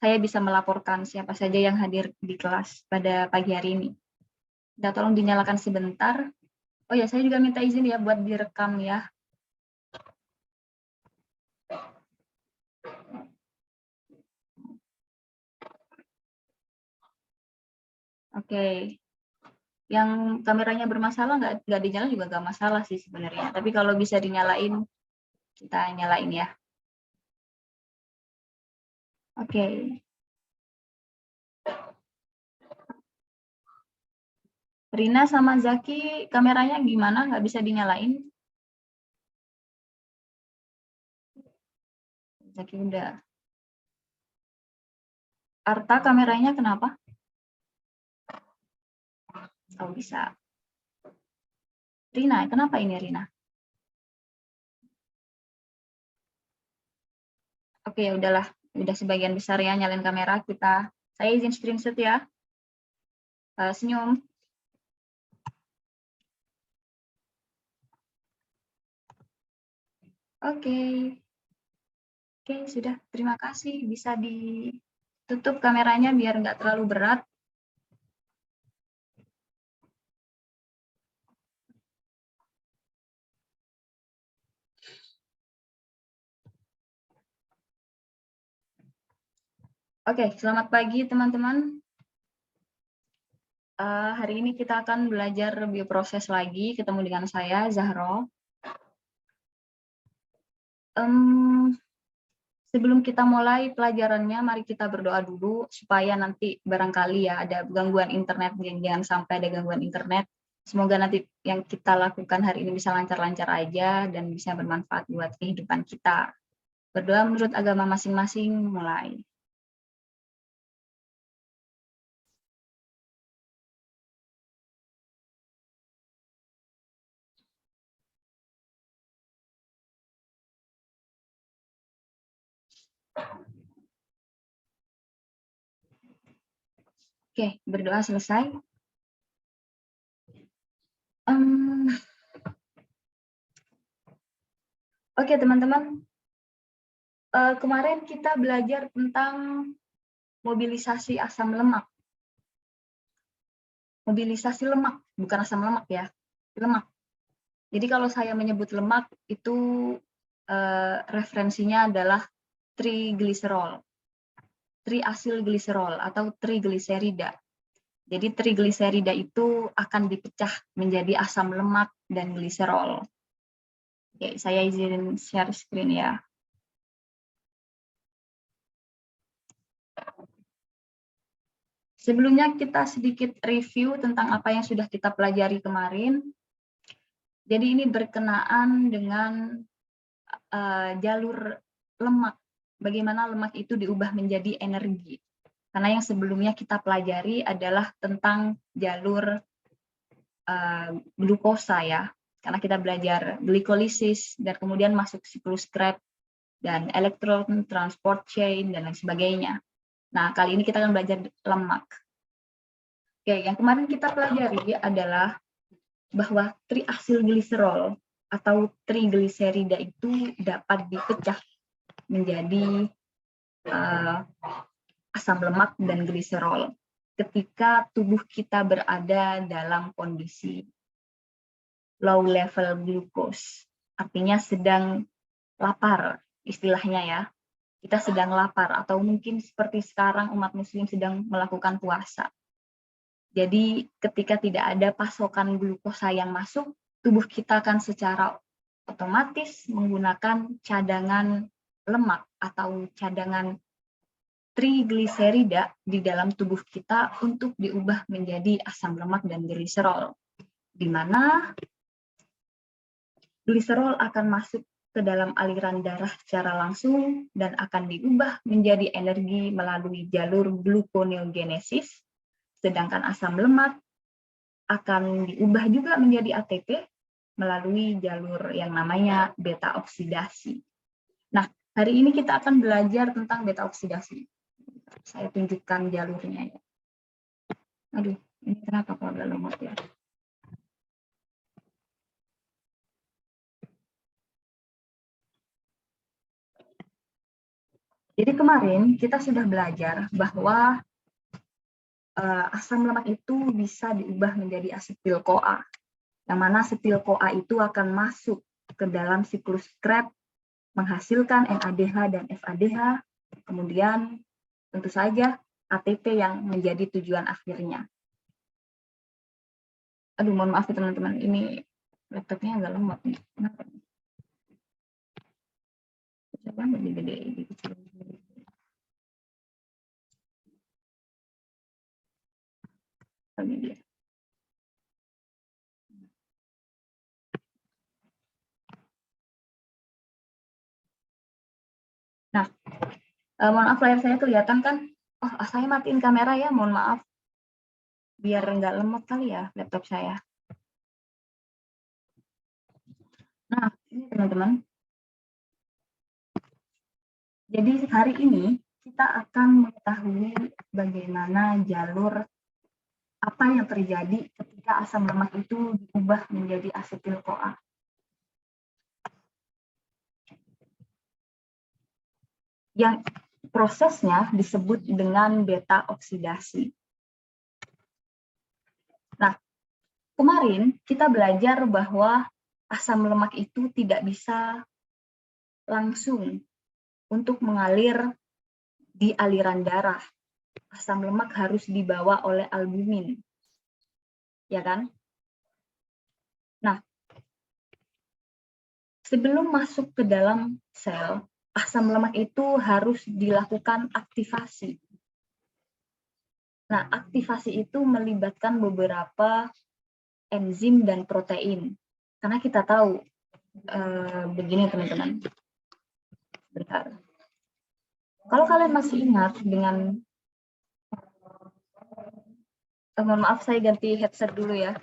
Saya bisa melaporkan siapa saja yang hadir di kelas pada pagi hari ini. Tolong dinyalakan sebentar. Oh ya, saya juga minta izin ya buat direkam ya. Oke. Yang kameranya bermasalah nggak dinyala juga nggak masalah sih sebenarnya. Tapi kalau bisa dinyalain, kita nyalain ya. Oke. Rina sama Zaki, kameranya gimana? Nggak bisa dinyalain? Zaki udah. Arta, kameranya kenapa? Oh, bisa. Rina, kenapa ini Rina? Oke, ya udahlah. Udah sebagian besar ya nyalain kamera. Saya izin screenshot ya. Senyum. Oke. Oke, sudah. Terima kasih. Bisa ditutup kameranya biar nggak terlalu berat. Oke, selamat pagi teman-teman. Hari ini kita akan belajar bioproses lagi, ketemu dengan saya, Zahro. Sebelum kita mulai pelajarannya, mari kita berdoa dulu, supaya nanti barangkali ya ada gangguan internet, jangan sampai ada gangguan internet. Semoga nanti yang kita lakukan hari ini bisa lancar-lancar aja, dan bisa bermanfaat buat kehidupan kita. Berdoa menurut agama masing-masing, mulai. Oke, berdoa selesai. Oke, teman-teman. Kemarin kita belajar tentang mobilisasi asam lemak. Mobilisasi lemak, bukan asam lemak ya, lemak. Jadi kalau saya menyebut lemak, itu referensinya adalah trigliserol, triasilgliserol atau trigliserida. Jadi trigliserida itu akan dipecah menjadi asam lemak dan gliserol. Oke, saya izin share screen ya. Sebelumnya kita sedikit review tentang apa yang sudah kita pelajari kemarin. Jadi ini berkenaan dengan jalur lemak, bagaimana lemak itu diubah menjadi energi. Karena yang sebelumnya kita pelajari adalah tentang jalur glukosa ya, karena kita belajar glikolisis dan kemudian masuk siklus Krebs dan elektron transport chain dan lain sebagainya. Nah, kali ini kita akan belajar lemak. Oke, yang kemarin kita pelajari adalah bahwa triasilgliserol atau trigliserida itu dapat dipecah menjadi asam lemak dan gliserol ketika tubuh kita berada dalam kondisi low level glucose, artinya sedang lapar istilahnya ya. Kita sedang lapar, atau mungkin seperti sekarang umat muslim sedang melakukan puasa. Jadi ketika tidak ada pasokan glukosa yang masuk, tubuh kita akan secara otomatis menggunakan cadangan lemak atau cadangan trigliserida di dalam tubuh kita untuk diubah menjadi asam lemak dan gliserol, di mana gliserol akan masuk ke dalam aliran darah secara langsung dan akan diubah menjadi energi melalui jalur gluconeogenesis, sedangkan asam lemak akan diubah juga menjadi ATP melalui jalur yang namanya beta oksidasi. Nah, hari ini kita akan belajar tentang beta oksidasi. Saya tunjukkan jalurnya ya. Aduh, ini kenapa kalau agak lemot ya? Jadi kemarin kita sudah belajar bahwa asam lemak itu bisa diubah menjadi asetil-CoA, yang mana asetil-CoA itu akan masuk ke dalam siklus Krebs, menghasilkan NADH dan FADH, kemudian tentu saja ATP yang menjadi tujuan akhirnya. Aduh, mohon maaf ya teman-teman, ini laptopnya agak lemot nih. Kenapa nih? Coba gede-gede, dikecil. Ini dia. Nah, mohon maaf layar saya kelihatan kan? Oh, saya matiin kamera ya, mohon maaf. Biar nggak lemot kali ya laptop saya. Nah, ini teman-teman. Jadi hari ini kita akan mengetahui bagaimana jalur apa yang terjadi ketika asam lemak itu diubah menjadi asetil-CoA. Yang prosesnya disebut dengan beta oksidasi. Nah, kemarin kita belajar bahwa asam lemak itu tidak bisa langsung untuk mengalir di aliran darah. Asam lemak harus dibawa oleh albumin. Ya kan? Nah, sebelum masuk ke dalam sel, asam lemak itu harus dilakukan aktivasi. Nah, aktivasi itu melibatkan beberapa enzim dan protein. Karena kita tahu, begini teman-teman. Bentar. Kalau kalian masih ingat dengan, mohon maaf saya ganti headset dulu ya.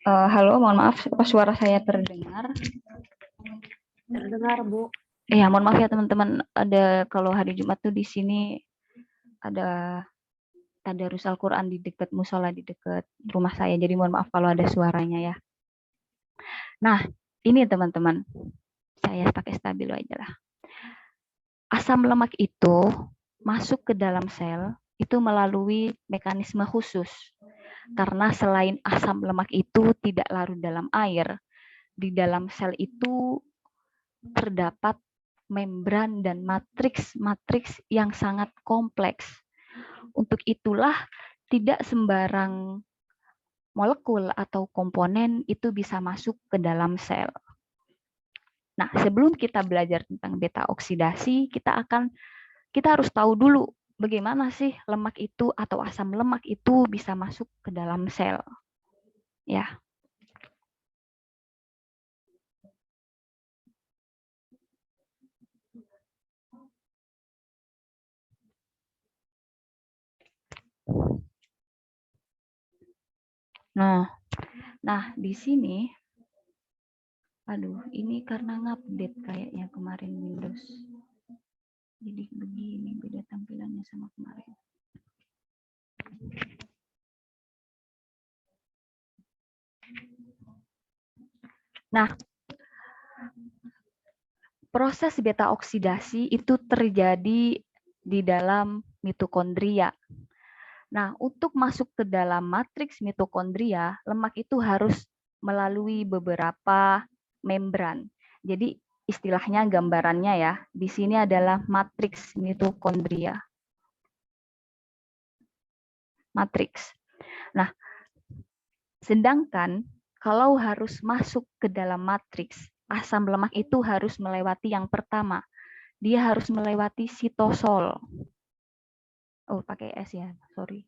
Halo, mohon maaf, apa suara saya terdengar? Terdengar, Bu. Ya, mohon maaf ya teman-teman. Ada kalau hari Jumat tuh di sini ada tadarus Al-Quran di dekat musola di dekat rumah saya. Jadi mohon maaf kalau ada suaranya ya. Nah, ini teman-teman. Saya pakai stabilo aja lah. Asam lemak itu masuk ke dalam sel itu melalui mekanisme khusus. Karena selain asam lemak itu tidak larut dalam air, di dalam sel itu terdapat membran dan matriks yang sangat kompleks. Untuk itulah tidak sembarang molekul atau komponen itu bisa masuk ke dalam sel. Nah, sebelum kita belajar tentang beta oksidasi, kita harus tahu dulu bagaimana sih lemak itu atau asam lemak itu bisa masuk ke dalam sel. Ya. Nah, di sini, aduh, ini karena ngupdate kayaknya kemarin Windows. Jadi begini, beda tampilannya sama kemarin. Nah, proses beta oksidasi itu terjadi di dalam mitokondria. Nah, untuk masuk ke dalam matriks mitokondria, lemak itu harus melalui beberapa membran. Jadi istilahnya gambarannya ya, di sini adalah matriks mitokondria. Matriks. Nah, sedangkan kalau harus masuk ke dalam matriks, asam lemak itu harus melewati yang pertama. Dia harus melewati sitosol. Oh, pakai S ya, sorry.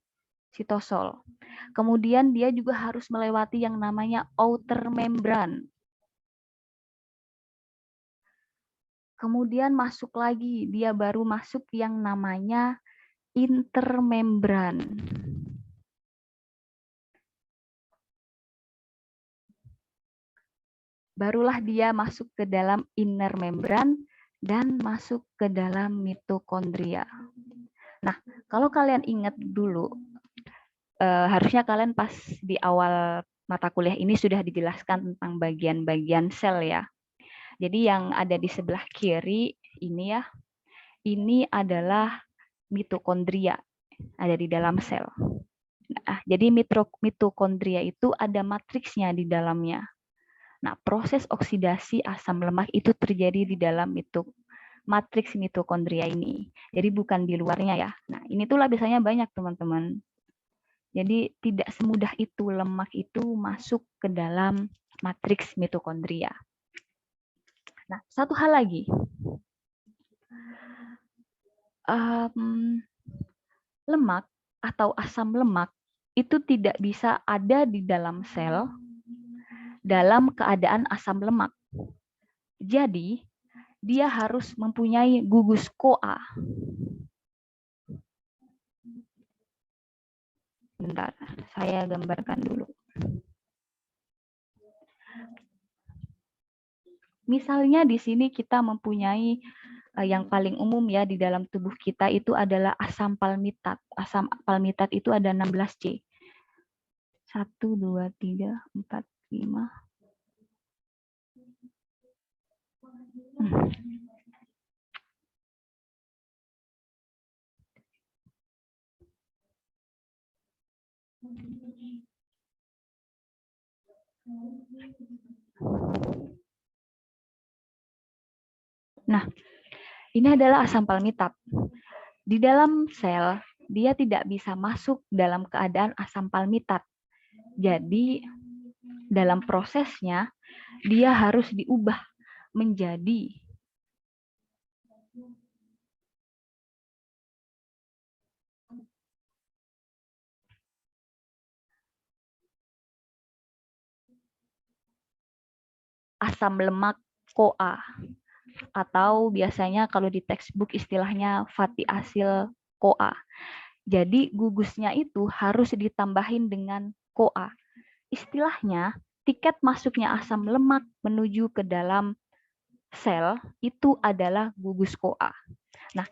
Sitosol. Kemudian dia juga harus melewati yang namanya outer membran. Kemudian masuk lagi, dia baru masuk yang namanya intermembran. Barulah dia masuk ke dalam inner membran dan masuk ke dalam mitokondria. Nah, kalau kalian ingat dulu, harusnya kalian pas di awal mata kuliah ini sudah dijelaskan tentang bagian-bagian sel ya. Jadi yang ada di sebelah kiri ini ya, ini adalah mitokondria, ada di dalam sel. Nah, jadi mitokondria itu ada matriksnya di dalamnya. Nah, proses oksidasi asam lemak itu terjadi di dalam matriks mitokondria ini. Jadi bukan di luarnya ya. Nah, ini tuh lapisannya banyak teman-teman. Jadi tidak semudah itu lemak itu masuk ke dalam matriks mitokondria. Nah, satu hal lagi. Lemak atau asam lemak itu tidak bisa ada di dalam sel dalam keadaan asam lemak. Jadi, dia harus mempunyai gugus CoA. Bentar, saya gambarkan dulu. Misalnya di sini kita mempunyai yang paling umum ya di dalam tubuh kita itu adalah asam palmitat. Asam palmitat itu ada 16C. 1, 2, 3, 4, 5. Nah, ini adalah asam palmitat. Di dalam sel, dia tidak bisa masuk dalam keadaan asam palmitat. Jadi, dalam prosesnya, dia harus diubah menjadi asam lemak CoA. Atau biasanya kalau di textbook istilahnya fatty acyl CoA. Jadi gugusnya itu harus ditambahin dengan CoA. Istilahnya, tiket masuknya asam lemak menuju ke dalam sel itu adalah gugus CoA. Nah,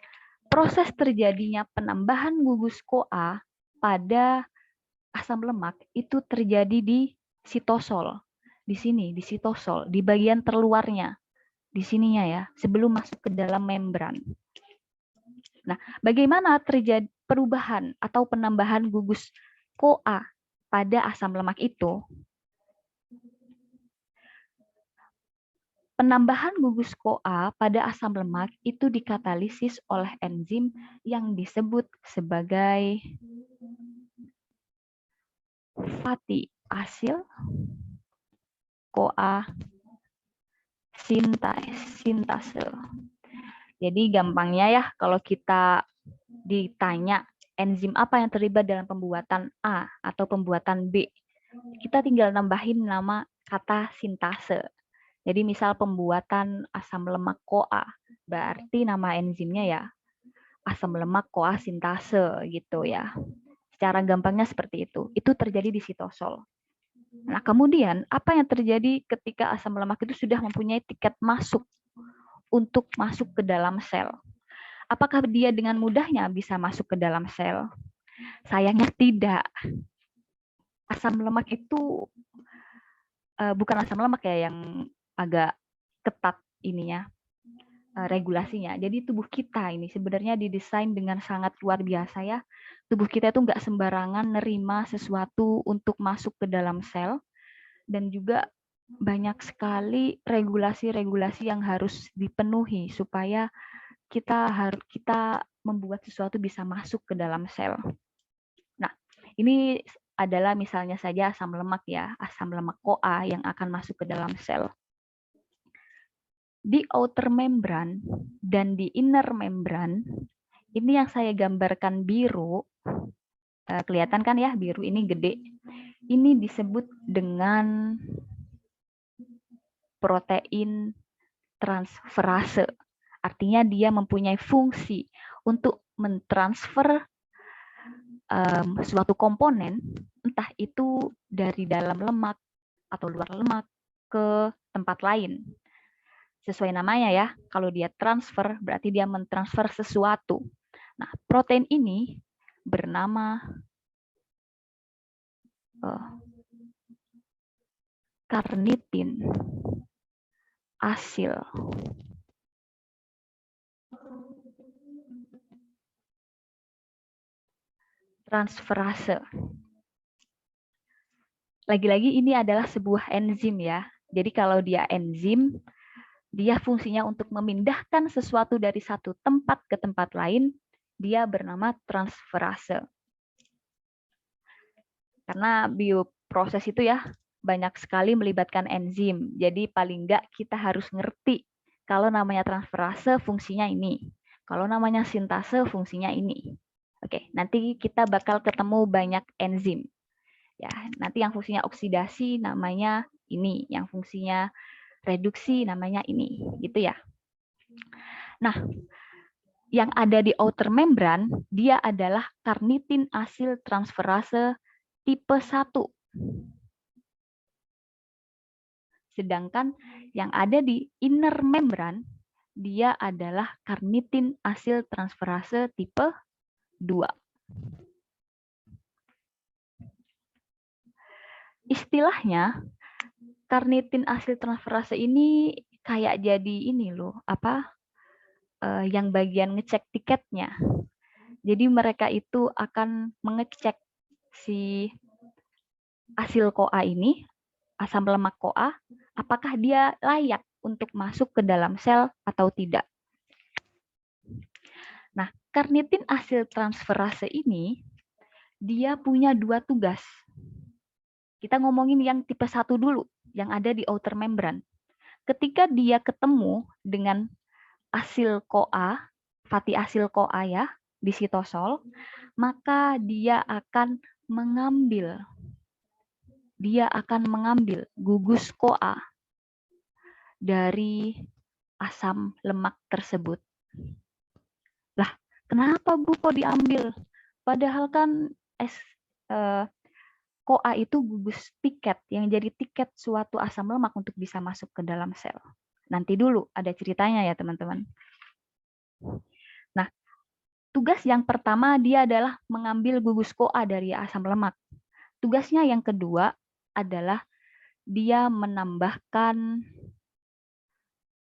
proses terjadinya penambahan gugus CoA pada asam lemak itu terjadi di sitosol. Di sini, di sitosol, di bagian terluarnya. Di sininya ya, sebelum masuk ke dalam membran. Nah, bagaimana terjadi perubahan atau penambahan gugus CoA pada asam lemak itu? Penambahan gugus CoA pada asam lemak itu dikatalisis oleh enzim yang disebut sebagai fatty acyl CoA sintase. Jadi gampangnya ya kalau kita ditanya enzim apa yang terlibat dalam pembuatan A atau pembuatan B, kita tinggal nambahin nama kata sintase. Jadi misal pembuatan asam lemak CoA, berarti nama enzimnya ya asam lemak CoA sintase gitu ya. Secara gampangnya seperti itu. Itu terjadi di sitosol. Nah, kemudian apa yang terjadi ketika asam lemak itu sudah mempunyai tiket masuk untuk masuk ke dalam sel? Apakah dia dengan mudahnya bisa masuk ke dalam sel? Sayangnya tidak. Asam lemak itu bukan asam lemak ya yang agak ketat ininya regulasinya. Jadi tubuh kita ini sebenarnya didesain dengan sangat luar biasa ya. Tubuh kita itu nggak sembarangan nerima sesuatu untuk masuk ke dalam sel dan juga banyak sekali regulasi-regulasi yang harus dipenuhi supaya kita membuat sesuatu bisa masuk ke dalam sel. Nah, ini adalah misalnya saja asam lemak ya, asam lemak CoA yang akan masuk ke dalam sel. Di outer membran dan di inner membran Ini yang saya gambarkan biru, kelihatan kan ya, biru ini gede. Ini disebut dengan protein transferase. Artinya dia mempunyai fungsi untuk mentransfer suatu komponen, entah itu dari dalam lemak atau luar lemak ke tempat lain. Sesuai namanya ya, kalau dia transfer berarti dia mentransfer sesuatu. Nah, protein ini bernama karnitin asil transferase. Lagi-lagi ini adalah sebuah enzim ya. Jadi kalau dia enzim, dia fungsinya untuk memindahkan sesuatu dari satu tempat ke tempat lain, dia bernama transferase. Karena bioproses itu ya banyak sekali melibatkan enzim. Jadi paling enggak kita harus ngerti kalau namanya transferase fungsinya ini. Kalau namanya sintase fungsinya ini. Oke, nanti kita bakal ketemu banyak enzim. Ya, nanti yang fungsinya oksidasi namanya ini, yang fungsinya reduksi namanya ini, gitu ya. Nah, yang ada di outer membran, dia adalah karnitin asil transferase tipe 1. Sedangkan yang ada di inner membran, dia adalah karnitin asil transferase tipe 2. Istilahnya, karnitin asil transferase ini kayak jadi ini loh, yang bagian ngecek tiketnya. Jadi mereka itu akan mengecek si asil CoA ini, asam lemak CoA, apakah dia layak untuk masuk ke dalam sel atau tidak. Nah, karnitin asil transferase ini, dia punya 2 tugas. Kita ngomongin yang tipe 1 dulu, yang ada di outer membran. Ketika dia ketemu dengan asil CoA, fatty asil CoA ya, di sitosol, maka dia akan mengambil gugus CoA dari asam lemak tersebut. Lah, kenapa Bu kok diambil? Padahal kan CoA itu gugus tiket, yang jadi tiket suatu asam lemak untuk bisa masuk ke dalam sel. Nanti dulu ada ceritanya ya teman-teman. Nah, tugas yang pertama dia adalah mengambil gugus CoA dari asam lemak. Tugasnya yang kedua adalah dia menambahkan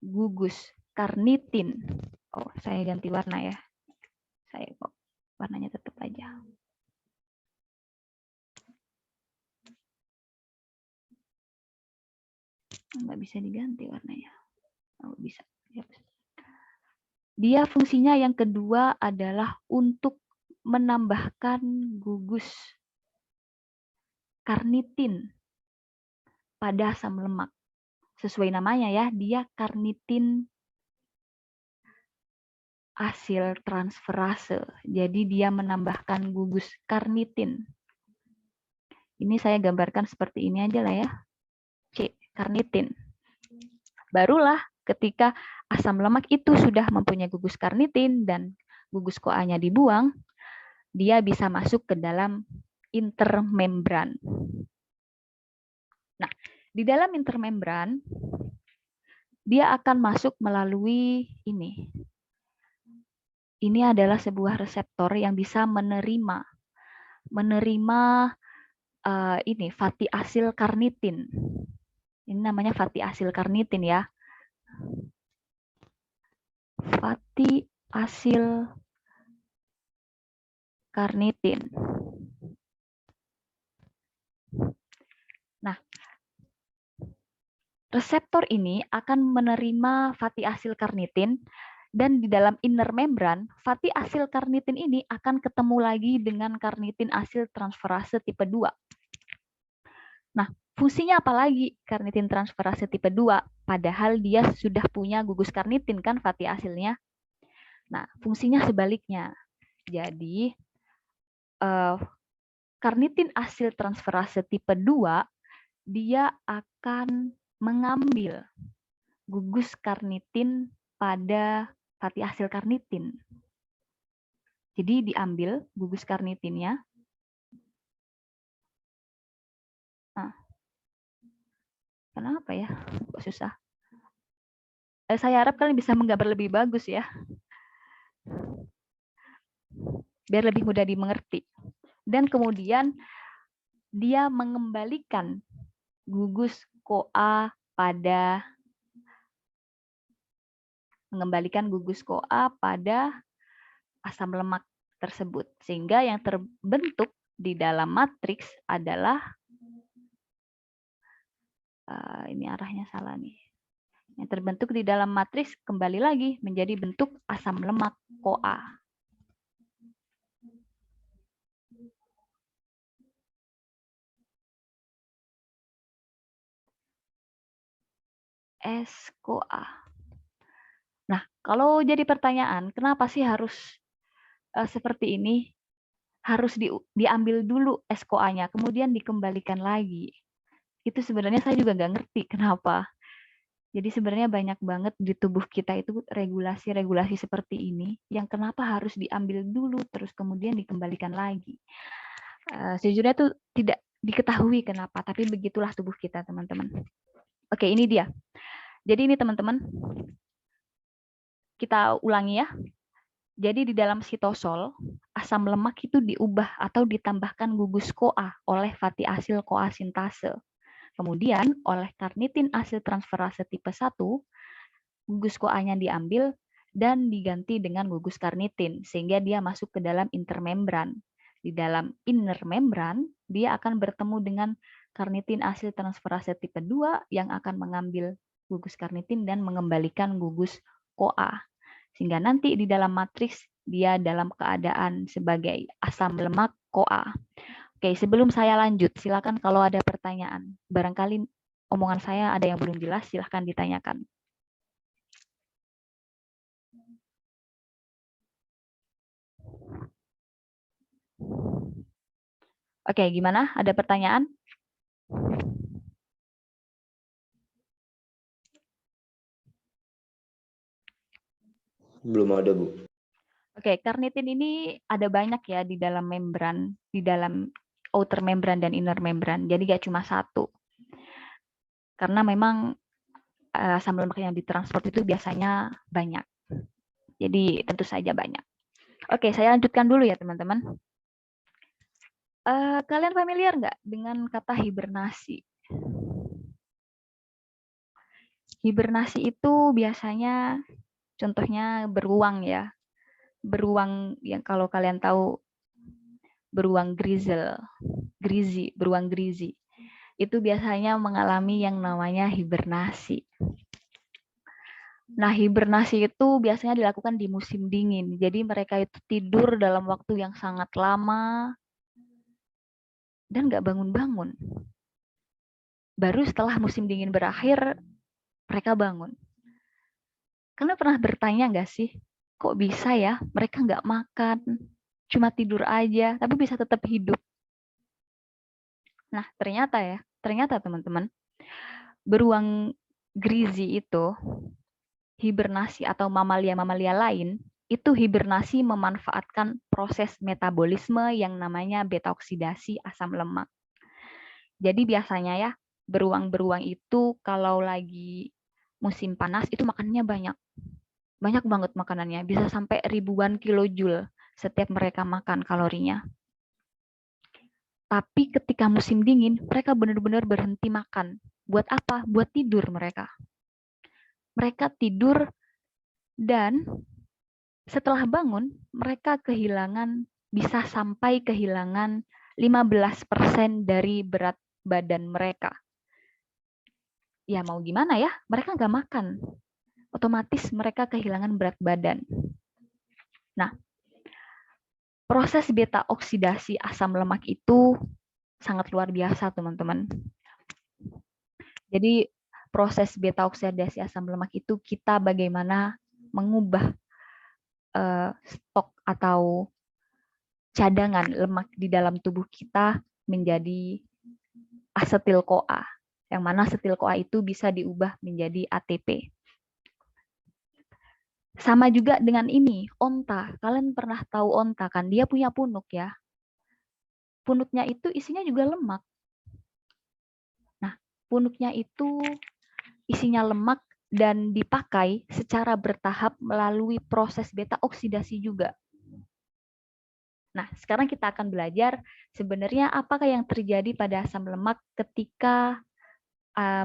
gugus karnitin. Oh, saya ganti warna ya. Saya kok warnanya tetap aja. Nggak bisa diganti warnanya. Oh, bisa. Dia fungsinya yang kedua adalah untuk menambahkan gugus karnitin pada asam lemak. Sesuai namanya ya, dia karnitin asil transferase. Jadi dia menambahkan gugus karnitin. Ini saya gambarkan seperti ini aja lah ya. C, karnitin. Barulah ketika asam lemak itu sudah mempunyai gugus karnitin dan gugus CoA-nya dibuang, dia bisa masuk ke dalam intermembran. Nah, di dalam intermembran, dia akan masuk melalui ini. Ini adalah sebuah reseptor yang bisa menerima ini fatty asil karnitin. Ini namanya fatty asil karnitin ya. Fatty asil karnitin. Nah, reseptor ini akan menerima fatty asil karnitin dan di dalam inner membran, fatty asil karnitin ini akan ketemu lagi dengan karnitin asil transferase tipe 2. Nah, fungsinya apa lagi karnitin transferase tipe 2? Padahal dia sudah punya gugus karnitin kan fatty asilnya. Nah, fungsinya sebaliknya. Jadi, karnitin asil transferase tipe 2, dia akan mengambil gugus karnitin pada fatty asil karnitin. Jadi diambil gugus karnitinnya. Nah, kenapa ya? Kok susah? Saya harap kalian bisa menggambar lebih bagus ya. Biar lebih mudah dimengerti. Dan kemudian dia mengembalikan gugus CoA pada asam lemak tersebut. Sehingga yang terbentuk di dalam matriks adalah, ini arahnya salah nih. Yang terbentuk di dalam matriks kembali lagi menjadi bentuk asam lemak CoA. S-CoA. Nah, kalau jadi pertanyaan, kenapa sih harus seperti ini? Harus diambil dulu S-CoA-nya, kemudian dikembalikan lagi. Itu sebenarnya saya juga nggak ngerti kenapa. Jadi sebenarnya banyak banget di tubuh kita itu regulasi-regulasi seperti ini, yang kenapa harus diambil dulu, terus kemudian dikembalikan lagi. Sejujurnya itu tidak diketahui kenapa, tapi begitulah tubuh kita, teman-teman. Oke, ini dia. Jadi ini teman-teman, kita ulangi ya. Jadi di dalam sitosol, asam lemak itu diubah atau ditambahkan gugus CoA oleh fatty asil CoA sintase. Kemudian oleh karnitin asil transferase tipe 1, gugus CoA-nya diambil dan diganti dengan gugus karnitin, sehingga dia masuk ke dalam intermembran. Di dalam inner membran, dia akan bertemu dengan karnitin asil transferase tipe 2 yang akan mengambil gugus karnitin dan mengembalikan gugus CoA. Sehingga nanti di dalam matriks dia dalam keadaan sebagai asam lemak CoA. Oke, sebelum saya lanjut, silakan kalau ada pertanyaan. Barangkali omongan saya ada yang belum jelas, silakan ditanyakan. Oke, gimana? Ada pertanyaan? Belum ada, Bu. Oke, karnitin ini ada banyak ya di dalam membran, di dalam outer membran dan inner membran. Jadi nggak cuma satu. Karena memang asam lemak yang ditransport itu biasanya banyak. Jadi tentu saja banyak. Oke, saya lanjutkan dulu ya teman-teman. Kalian familiar nggak dengan kata hibernasi? Hibernasi itu biasanya contohnya beruang ya. Beruang yang kalau kalian tahu beruang beruang grizzly. Itu biasanya mengalami yang namanya hibernasi. Nah, hibernasi itu biasanya dilakukan di musim dingin. Jadi mereka itu tidur dalam waktu yang sangat lama dan nggak bangun-bangun. Baru setelah musim dingin berakhir, mereka bangun. Karena pernah bertanya nggak sih, kok bisa ya mereka nggak makan, cuma tidur aja, tapi bisa tetap hidup. Nah, ternyata teman-teman, beruang grizzly itu hibernasi atau mamalia-mamalia lain itu hibernasi memanfaatkan proses metabolisme yang namanya beta oksidasi asam lemak. Jadi biasanya ya beruang-beruang itu kalau lagi musim panas itu makannya banyak. Banyak banget makanannya, bisa sampai ribuan kilojoule setiap mereka makan kalorinya. Tapi ketika musim dingin, mereka benar-benar berhenti makan. Buat apa? Buat tidur mereka. Mereka tidur dan setelah bangun, mereka bisa sampai kehilangan 15% dari berat badan mereka. Ya mau gimana ya, mereka nggak makan. Otomatis mereka kehilangan berat badan. Nah, proses beta oksidasi asam lemak itu sangat luar biasa, teman-teman. Jadi, proses beta oksidasi asam lemak itu kita bagaimana mengubah stok atau cadangan lemak di dalam tubuh kita menjadi asetil-CoA, yang mana asetil-CoA itu bisa diubah menjadi ATP. Sama juga dengan ini, onta. Kalian pernah tahu onta kan? Dia punya punuk ya. Punuknya itu isinya juga lemak. Nah, punuknya itu isinya lemak dan dipakai secara bertahap melalui proses beta oksidasi juga. Nah, sekarang kita akan belajar sebenarnya apakah yang terjadi pada asam lemak ketika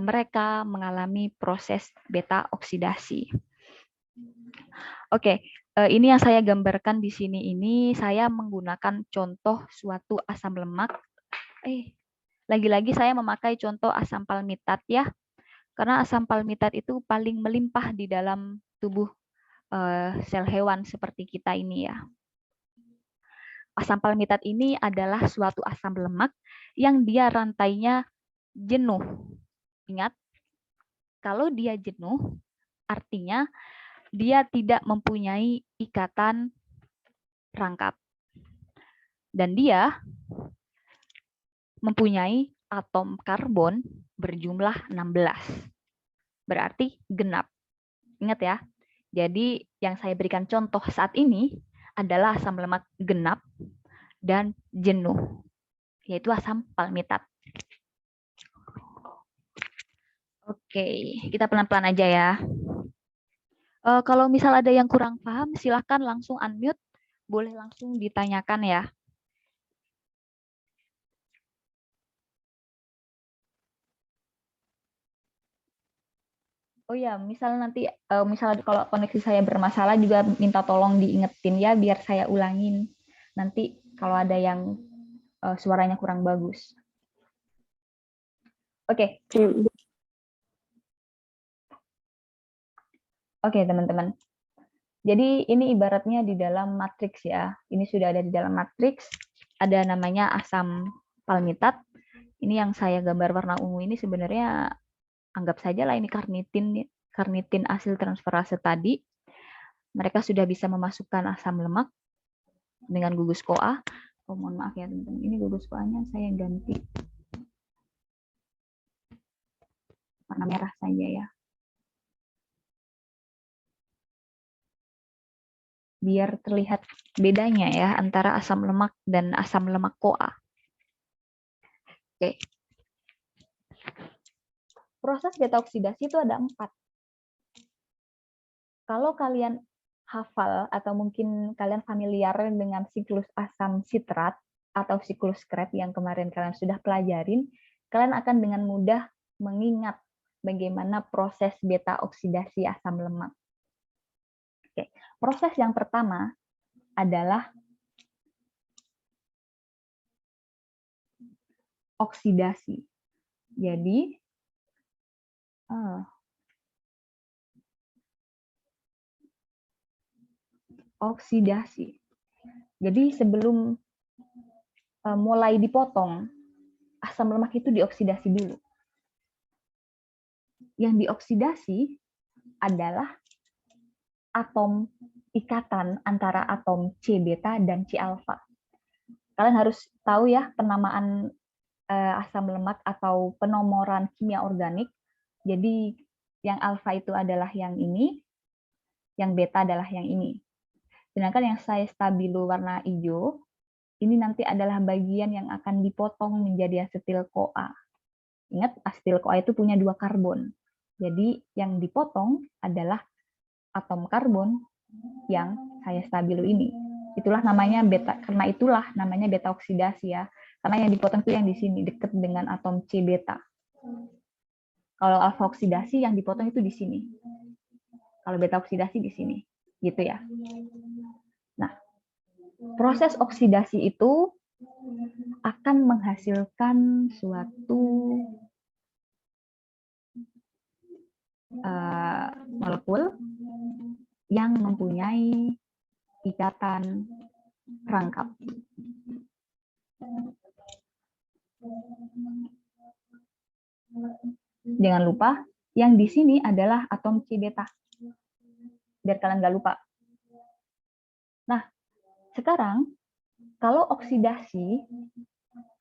mereka mengalami proses beta oksidasi. Oke, ini yang saya gambarkan di sini ini saya menggunakan contoh suatu asam lemak. Lagi-lagi saya memakai contoh asam palmitat ya, karena asam palmitat itu paling melimpah di dalam tubuh sel hewan seperti kita ini ya. Asam palmitat ini adalah suatu asam lemak yang dia rantainya jenuh. Ingat, kalau dia jenuh, artinya dia tidak mempunyai ikatan rangkap. Dan dia mempunyai atom karbon berjumlah 16. Berarti genap. Ingat ya, jadi yang saya berikan contoh saat ini adalah asam lemak genap dan jenuh, yaitu asam palmitat. Oke, kita pelan-pelan aja ya. Kalau misal ada yang kurang paham, silahkan langsung unmute, boleh langsung ditanyakan ya. Oh ya, misal nanti, misal kalau koneksi saya bermasalah juga minta tolong diingetin ya, biar saya ulangin. Nanti kalau ada yang suaranya kurang bagus. Oke. Oke, teman-teman. Jadi ini ibaratnya di dalam matriks ya. Ini sudah ada di dalam matriks. Ada namanya asam palmitat. Ini yang saya gambar warna ungu ini sebenarnya anggap saja lah ini karnitin asil transferase tadi. Mereka sudah bisa memasukkan asam lemak dengan gugus CoA. Oh, mohon maaf ya teman-teman. Ini gugus CoA-nya saya ganti warna merah saja ya. Biar terlihat bedanya ya antara asam lemak dan asam lemak CoA. Oke. Proses beta oksidasi itu ada 4. Kalau kalian hafal atau mungkin kalian familiar dengan siklus asam sitrat atau siklus Krebs yang kemarin kalian sudah pelajarin, kalian akan dengan mudah mengingat bagaimana proses beta oksidasi asam lemak. Oke. Proses yang pertama adalah oksidasi. Jadi, oksidasi. Jadi sebelum mulai dipotong, asam lemak itu dioksidasi dulu. Yang dioksidasi adalah atom ikatan antara atom C beta dan C alfa. Kalian harus tahu ya penamaan asam lemak atau penomoran kimia organik. Jadi yang alfa itu adalah yang ini, yang beta adalah yang ini. Sedangkan yang saya stabilo warna hijau, ini nanti adalah bagian yang akan dipotong menjadi asetil CoA. Ingat, asetil CoA itu punya 2 karbon. Jadi yang dipotong adalah atom karbon yang saya stabilo ini. Itulah namanya beta, karena itulah namanya beta oksidasi ya. Karena yang dipotong itu yang di sini, dekat dengan atom C beta. Kalau alfa oksidasi yang dipotong itu di sini. Kalau beta oksidasi di sini. Gitu ya. Nah, proses oksidasi itu akan menghasilkan suatu molekul yang mempunyai ikatan rangkap. Jangan lupa, yang di sini adalah atom C beta. Biar kalian nggak lupa. Nah, sekarang kalau oksidasi,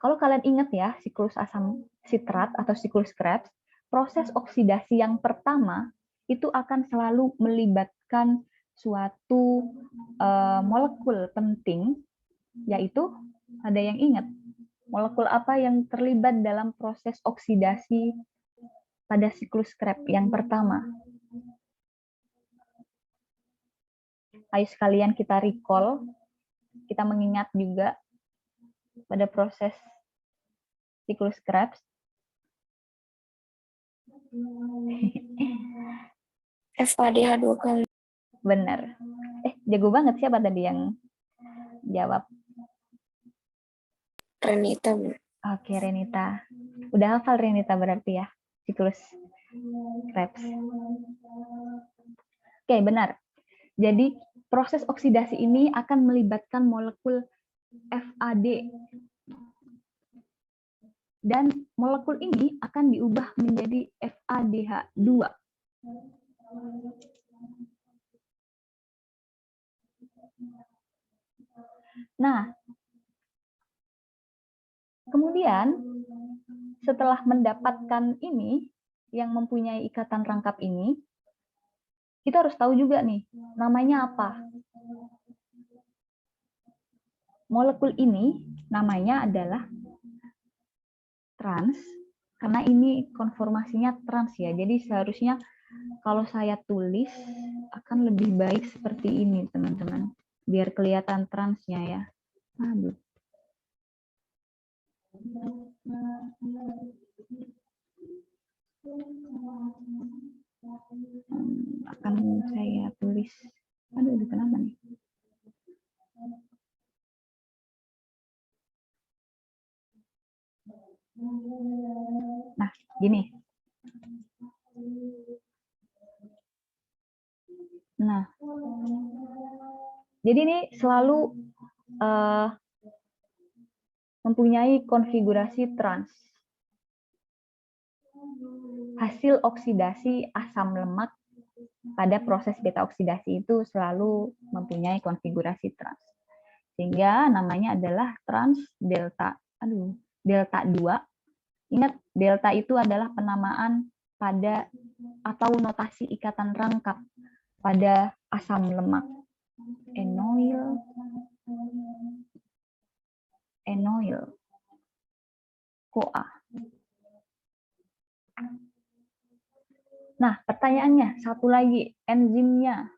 kalau kalian ingat ya, siklus asam sitrat atau siklus Krebs, proses oksidasi yang pertama itu akan selalu melibatkan suatu molekul penting, yaitu ada yang ingat molekul apa yang terlibat dalam proses oksidasi pada siklus Krebs yang pertama? Ayo sekalian kita recall, kita mengingat juga pada proses siklus Krebs. FADH 2 kali. Benar. Jago banget, siapa tadi yang jawab? Renita, Bu. Oke, Renita. Udah hafal Renita berarti ya, siklus Krebs. Oke, benar. Jadi proses oksidasi ini akan melibatkan molekul FAD. Dan molekul ini akan diubah menjadi FADH2. Nah, kemudian setelah mendapatkan ini, yang mempunyai ikatan rangkap ini, kita harus tahu juga nih, namanya apa. Molekul ini namanya adalah trans, karena ini konformasinya trans ya. Jadi seharusnya kalau saya tulis akan lebih baik seperti ini, teman-teman. Biar kelihatan transnya ya. Aduh. Akan saya tulis. Aduh, itu kenapa nih? Nah, gini. Nah, jadi ini selalu mempunyai konfigurasi trans. Hasil oksidasi asam lemak pada proses beta oksidasi itu selalu mempunyai konfigurasi trans. Sehingga namanya adalah trans delta. Delta 2. Ingat, delta itu adalah penamaan pada atau notasi ikatan rangkap pada asam lemak. Enoil CoA. Nah, pertanyaannya satu lagi, enzimnya.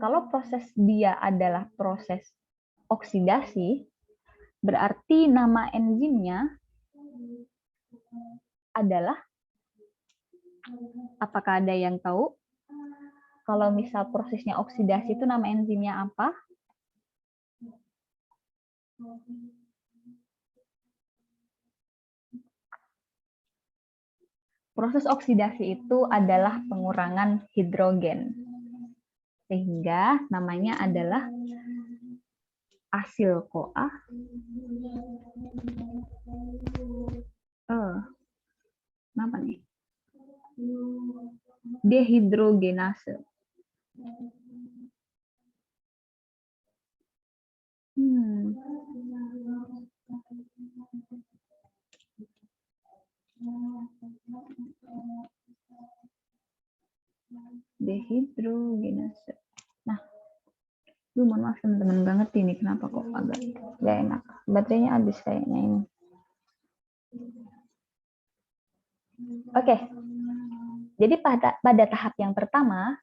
Kalau proses dia adalah proses oksidasi, berarti nama enzimnya adalah, apakah ada yang tahu? Kalau misal prosesnya oksidasi itu nama enzimnya apa? Proses oksidasi itu adalah pengurangan hidrogen. Sehingga namanya adalah asil CoA. Kenapa nih? Dehidrogenase. Dehidrogenase. Nah, mohon maaf teman-teman, nggak ngerti nih kenapa kok agak nggak enak. Baterainya habis kayaknya ini. Oke. Jadi pada tahap yang pertama,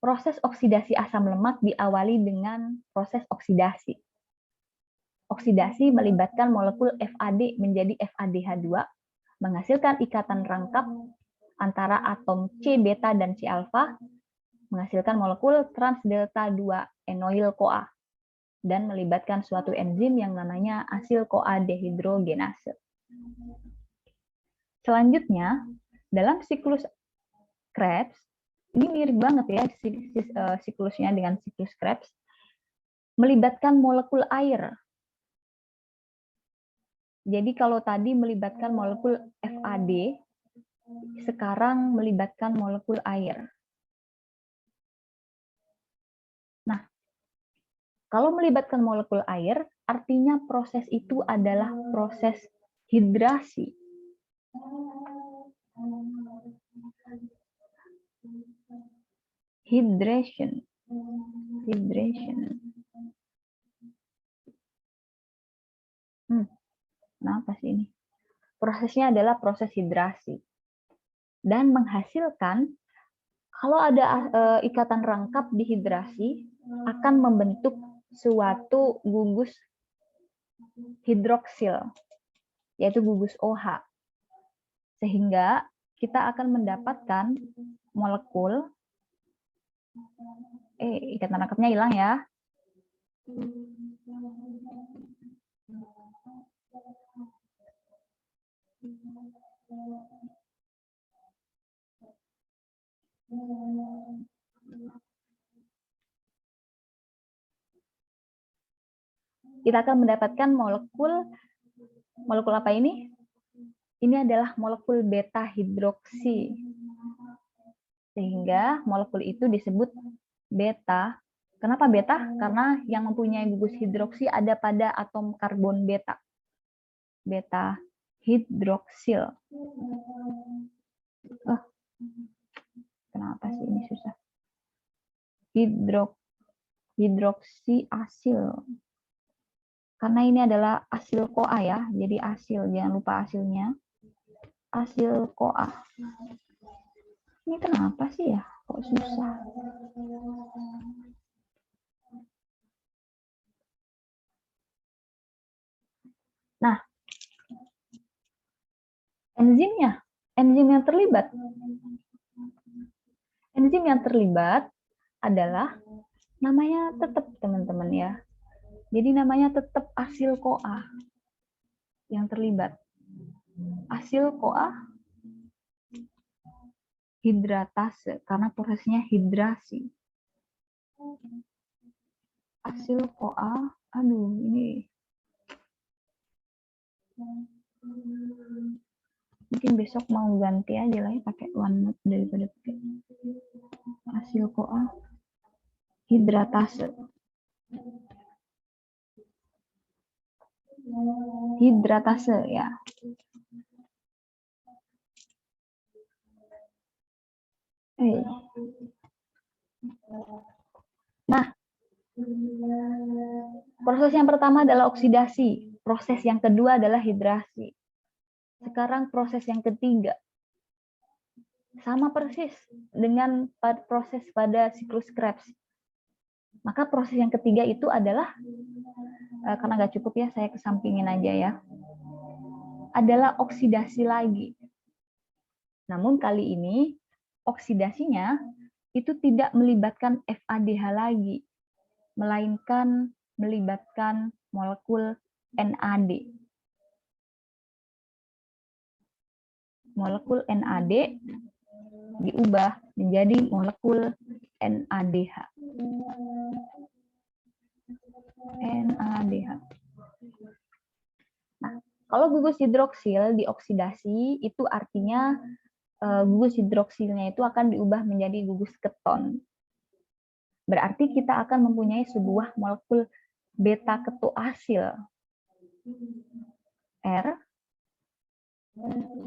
proses oksidasi asam lemak diawali dengan proses oksidasi. Oksidasi melibatkan molekul FAD menjadi FADH2, menghasilkan ikatan rangkap antara atom C beta dan C alfa, menghasilkan molekul trans delta 2 enoil CoA, dan melibatkan suatu enzim yang namanya asil CoA dehidrogenase. Selanjutnya, dalam siklus Krebs, ini mirip banget ya siklusnya dengan siklus Krebs, melibatkan molekul air. Jadi kalau tadi melibatkan molekul FAD, sekarang melibatkan molekul air. Kalau melibatkan molekul air, artinya proses itu adalah proses hidrasi. Hydration. Kenapa sih ini? Prosesnya adalah proses hidrasi. Dan menghasilkan, kalau ada ikatan rangkap di hidrasi, akan membentuk suatu gugus hidroksil, yaitu gugus OH. Sehingga kita akan mendapatkan molekul, ikatan rangkapnya hilang ya. Kita akan mendapatkan molekul apa ini? Ini adalah molekul beta hidroksi. Sehingga molekul itu disebut beta. Kenapa beta? Karena yang mempunyai gugus hidroksi ada pada atom karbon beta. Beta hidroksil. Kenapa sih ini susah? Hidroksi asil. Karena ini adalah asil CoA ya, jadi asil, jangan lupa asilnya. Asil CoA. Ini kenapa sih ya? Kok susah? Nah, enzimnya, enzim yang terlibat. Enzim yang terlibat adalah namanya tetap teman-teman ya. Jadi namanya tetap asil CoA yang terlibat. Asil CoA hidratase karena prosesnya hidrasi. Asil CoA, aduh ini. Mungkin besok mau ganti aja lah ya pakai OneNote daripada pakai asil CoA hidratase. Hidratase ya. Nah, proses yang pertama adalah oksidasi. Proses yang kedua adalah hidrasi. Sekarang proses yang ketiga. Sama persis dengan proses pada siklus Krebs. Maka proses yang ketiga itu adalah, karena nggak cukup ya, saya kesampingin aja ya, adalah oksidasi lagi. Namun kali ini, oksidasinya itu tidak melibatkan FADH lagi, melainkan melibatkan molekul NAD. Molekul NAD diubah menjadi molekul NADH. NADH. Nah, kalau gugus hidroksil dioksidasi, itu artinya gugus hidroksilnya itu akan diubah menjadi gugus keton. Berarti kita akan mempunyai sebuah molekul beta ketoasil. R,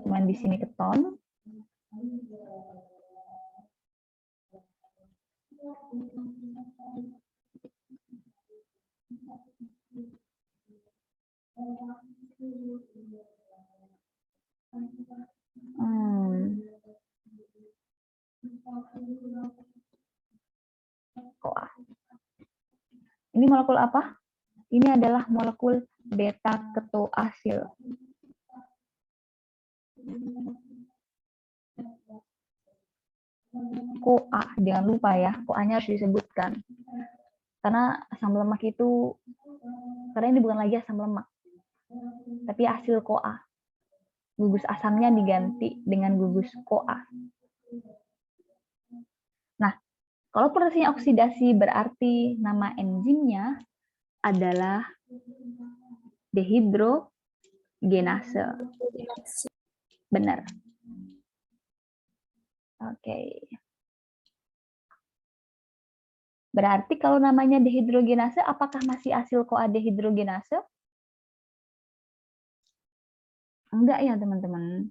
cuman di sini keton. CoA. Ini molekul apa? Ini adalah molekul beta ketoasil. CoA, jangan lupa ya, CoA-nya harus disebutkan. Karena asam lemak itu, karena ini bukan lagi asam lemak, tapi asil CoA. Gugus asamnya diganti dengan gugus CoA. Nah, kalau prosesnya oksidasi berarti nama enzimnya adalah dehidrogenase. Benar. Oke. Berarti kalau namanya dehidrogenase, apakah masih asil CoA dehidrogenase? Enggak ya, teman-teman.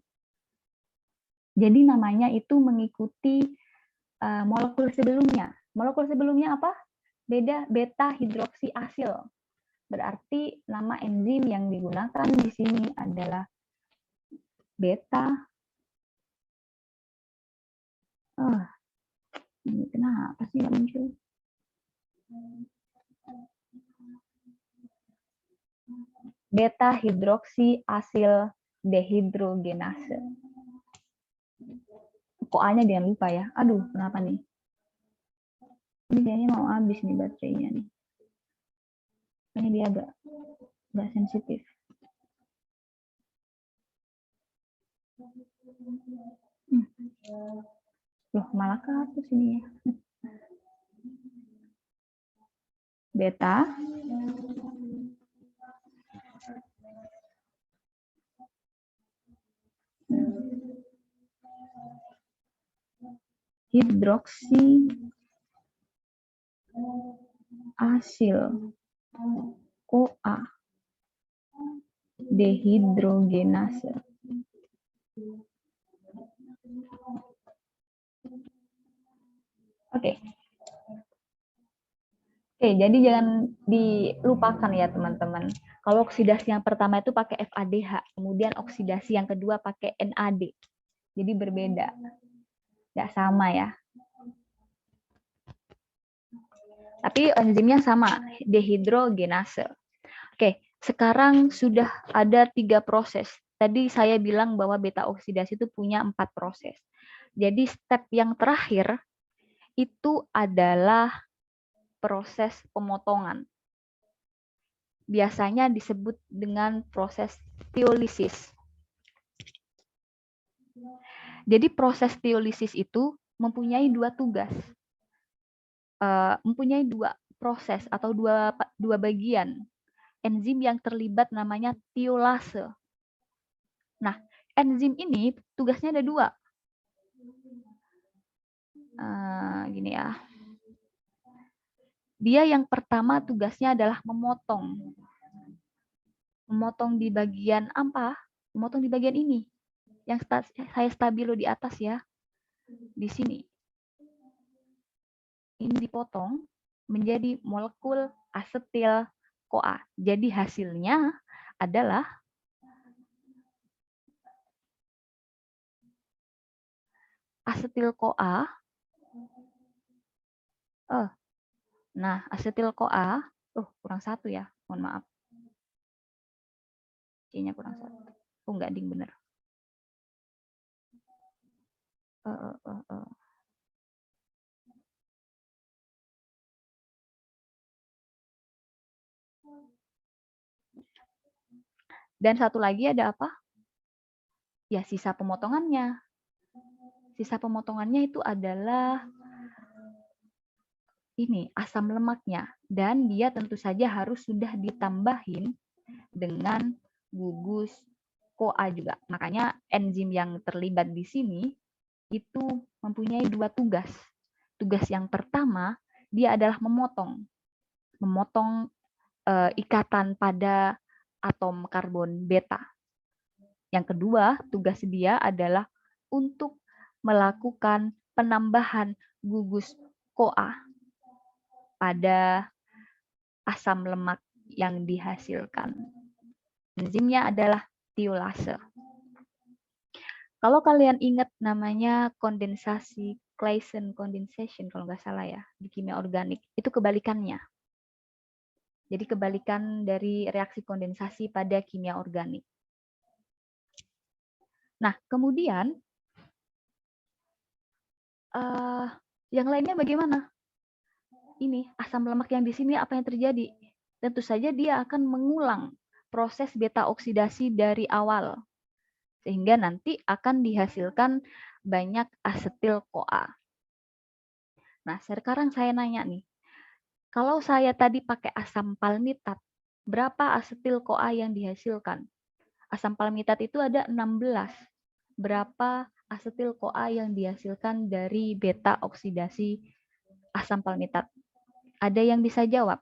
Jadi namanya itu mengikuti molekul sebelumnya. Molekul sebelumnya apa? Beta hidroksiasil. Berarti nama enzim yang digunakan di sini adalah beta. Ini kenapa sih nggak muncul? Beta hidroksiasil dehidrogenase. Kok A-nya jangan lupa ya. Aduh, kenapa nih? Ini kayaknya mau habis nih baterainya nih. Ini dia agak sensitif. Loh, malah kehapus ini ya. Beta hidroksi asil CoA dehidrogenase. Oke. Oke, jadi jangan dilupakan ya teman-teman. Kalau oksidasi yang pertama itu pakai FADH, kemudian oksidasi yang kedua pakai NAD. Jadi berbeda. Nggak sama ya. Tapi enzimnya sama, dehidrogenase. Oke, sekarang sudah ada 3 proses. Tadi saya bilang bahwa beta oksidasi itu punya 4 proses. Jadi step yang terakhir itu adalah proses pemotongan. Biasanya disebut dengan proses tiolisis. Jadi proses tiolisis itu mempunyai 2 tugas. Mempunyai 2 proses atau dua bagian. Enzim yang terlibat namanya tiolase. Nah, enzim ini tugasnya ada 2. Gini ya. Dia yang pertama tugasnya adalah memotong. Memotong di bagian apa? Memotong di bagian ini. Yang saya stabilo di atas ya. Di sini. Ini dipotong menjadi molekul asetil CoA. Jadi hasilnya adalah asetil CoA. Nah, asetil CoA, kurang 1 ya, mohon maaf. C-nya kurang 1. Enggak ding bener. Dan satu lagi ada apa? Ya, sisa pemotongannya. Sisa pemotongannya itu adalah ini, asam lemaknya. Dan dia tentu saja harus sudah ditambahin dengan gugus CoA juga. Makanya enzim yang terlibat di sini itu mempunyai 2 tugas. Tugas yang pertama, dia adalah memotong. Memotong ikatan pada atom karbon beta. Yang kedua, tugas dia adalah untuk melakukan penambahan gugus CoA pada asam lemak yang dihasilkan. Enzimnya adalah tiolase. Kalau kalian ingat namanya kondensasi, Claisen condensation kalau nggak salah ya, di kimia organik, itu kebalikannya. Jadi kebalikan dari reaksi kondensasi pada kimia organik. Nah, kemudian yang lainnya bagaimana? Ini asam lemak yang di sini apa yang terjadi? Tentu saja dia akan mengulang proses beta oksidasi dari awal. Sehingga nanti akan dihasilkan banyak asetil CoA. Nah, sekarang saya nanya nih. Kalau saya tadi pakai asam palmitat, berapa asetil CoA yang dihasilkan? Asam palmitat itu ada 16. Berapa asetil CoA yang dihasilkan dari beta oksidasi asam palmitat? Ada yang bisa jawab?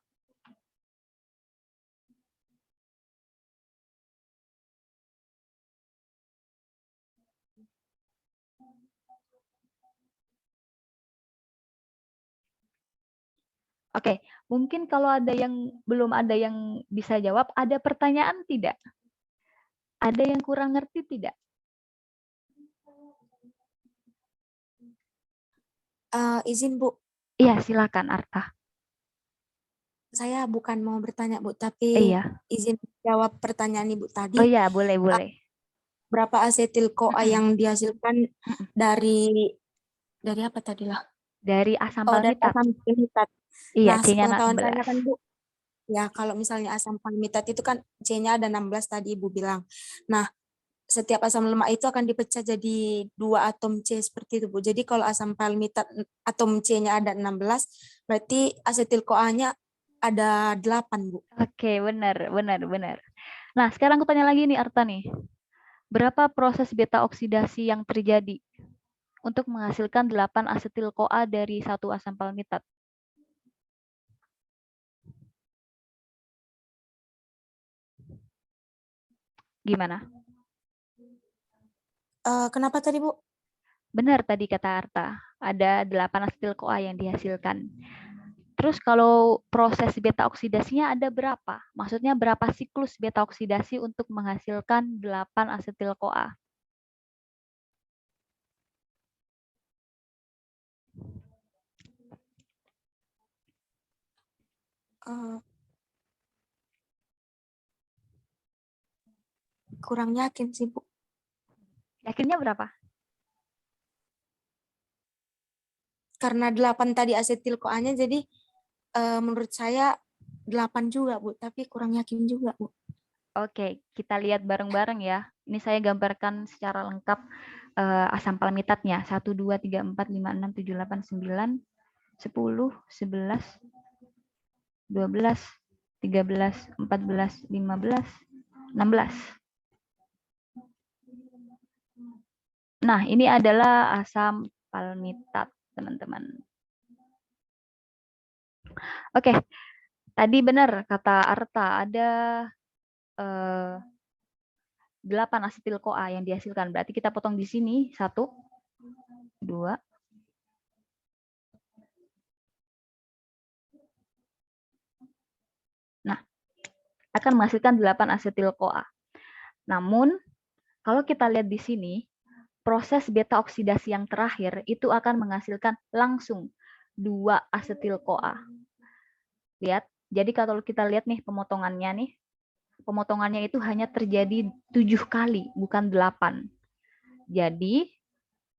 Oke, mungkin kalau ada yang belum ada yang bisa jawab, ada pertanyaan tidak? Ada yang kurang ngerti tidak? Izin Bu, Iya, silakan Arta. saya bukan mau bertanya Bu, tapi Iya. izin jawab pertanyaan Ibu tadi. Oh iya, boleh. Berapa asetil CoA yang dihasilkan Mm-mm. dari apa tadi lah? Dari asam Oh, dari palmitat. asam palmitat. Iya, Nah, C-nya sepengetahuan saya 16. kan Bu, ya kalau misalnya asam palmitat itu kan C-nya ada 16 tadi Ibu bilang. Nah, setiap asam lemak itu akan dipecah jadi 2 atom C seperti itu Bu. Jadi kalau asam palmitat atom C-nya ada 16, berarti asetil CoA-nya ada 8 Bu. Oke, benar. Nah, sekarang aku tanya lagi nih Arta nih. Berapa proses beta oksidasi yang terjadi untuk menghasilkan 8 asetil CoA dari satu asam palmitat? Gimana? Kenapa tadi Bu? Benar tadi kata Arta, ada 8 asetil CoA yang dihasilkan. Terus kalau proses beta oksidasinya ada berapa? Maksudnya berapa siklus beta oksidasi untuk menghasilkan 8 asetil CoA? Kurang yakin sih Bu. Yakinnya berapa? Karena 8 tadi asetil CoA-nya, jadi menurut saya 8 juga Bu, tapi kurang yakin juga Bu. Oke, kita lihat bareng-bareng ya. Ini saya gambarkan secara lengkap asam palmitatnya. 1, 2, 3, 4, 5, 6, 7, 8, 9, 10, 11, 12, 13, 14, 15, 16. Nah, ini adalah asam palmitat, teman-teman. Oke, tadi benar kata Arta, ada 8 asetil CoA yang dihasilkan. Berarti kita potong di sini 1, 2, nah, akan menghasilkan 8 asetil CoA. Namun, kalau kita lihat di sini, proses beta oksidasi yang terakhir itu akan menghasilkan langsung 2 asetil CoA. Lihat, jadi kalau kita lihat nih pemotongannya itu hanya terjadi 7 kali, bukan 8. Jadi,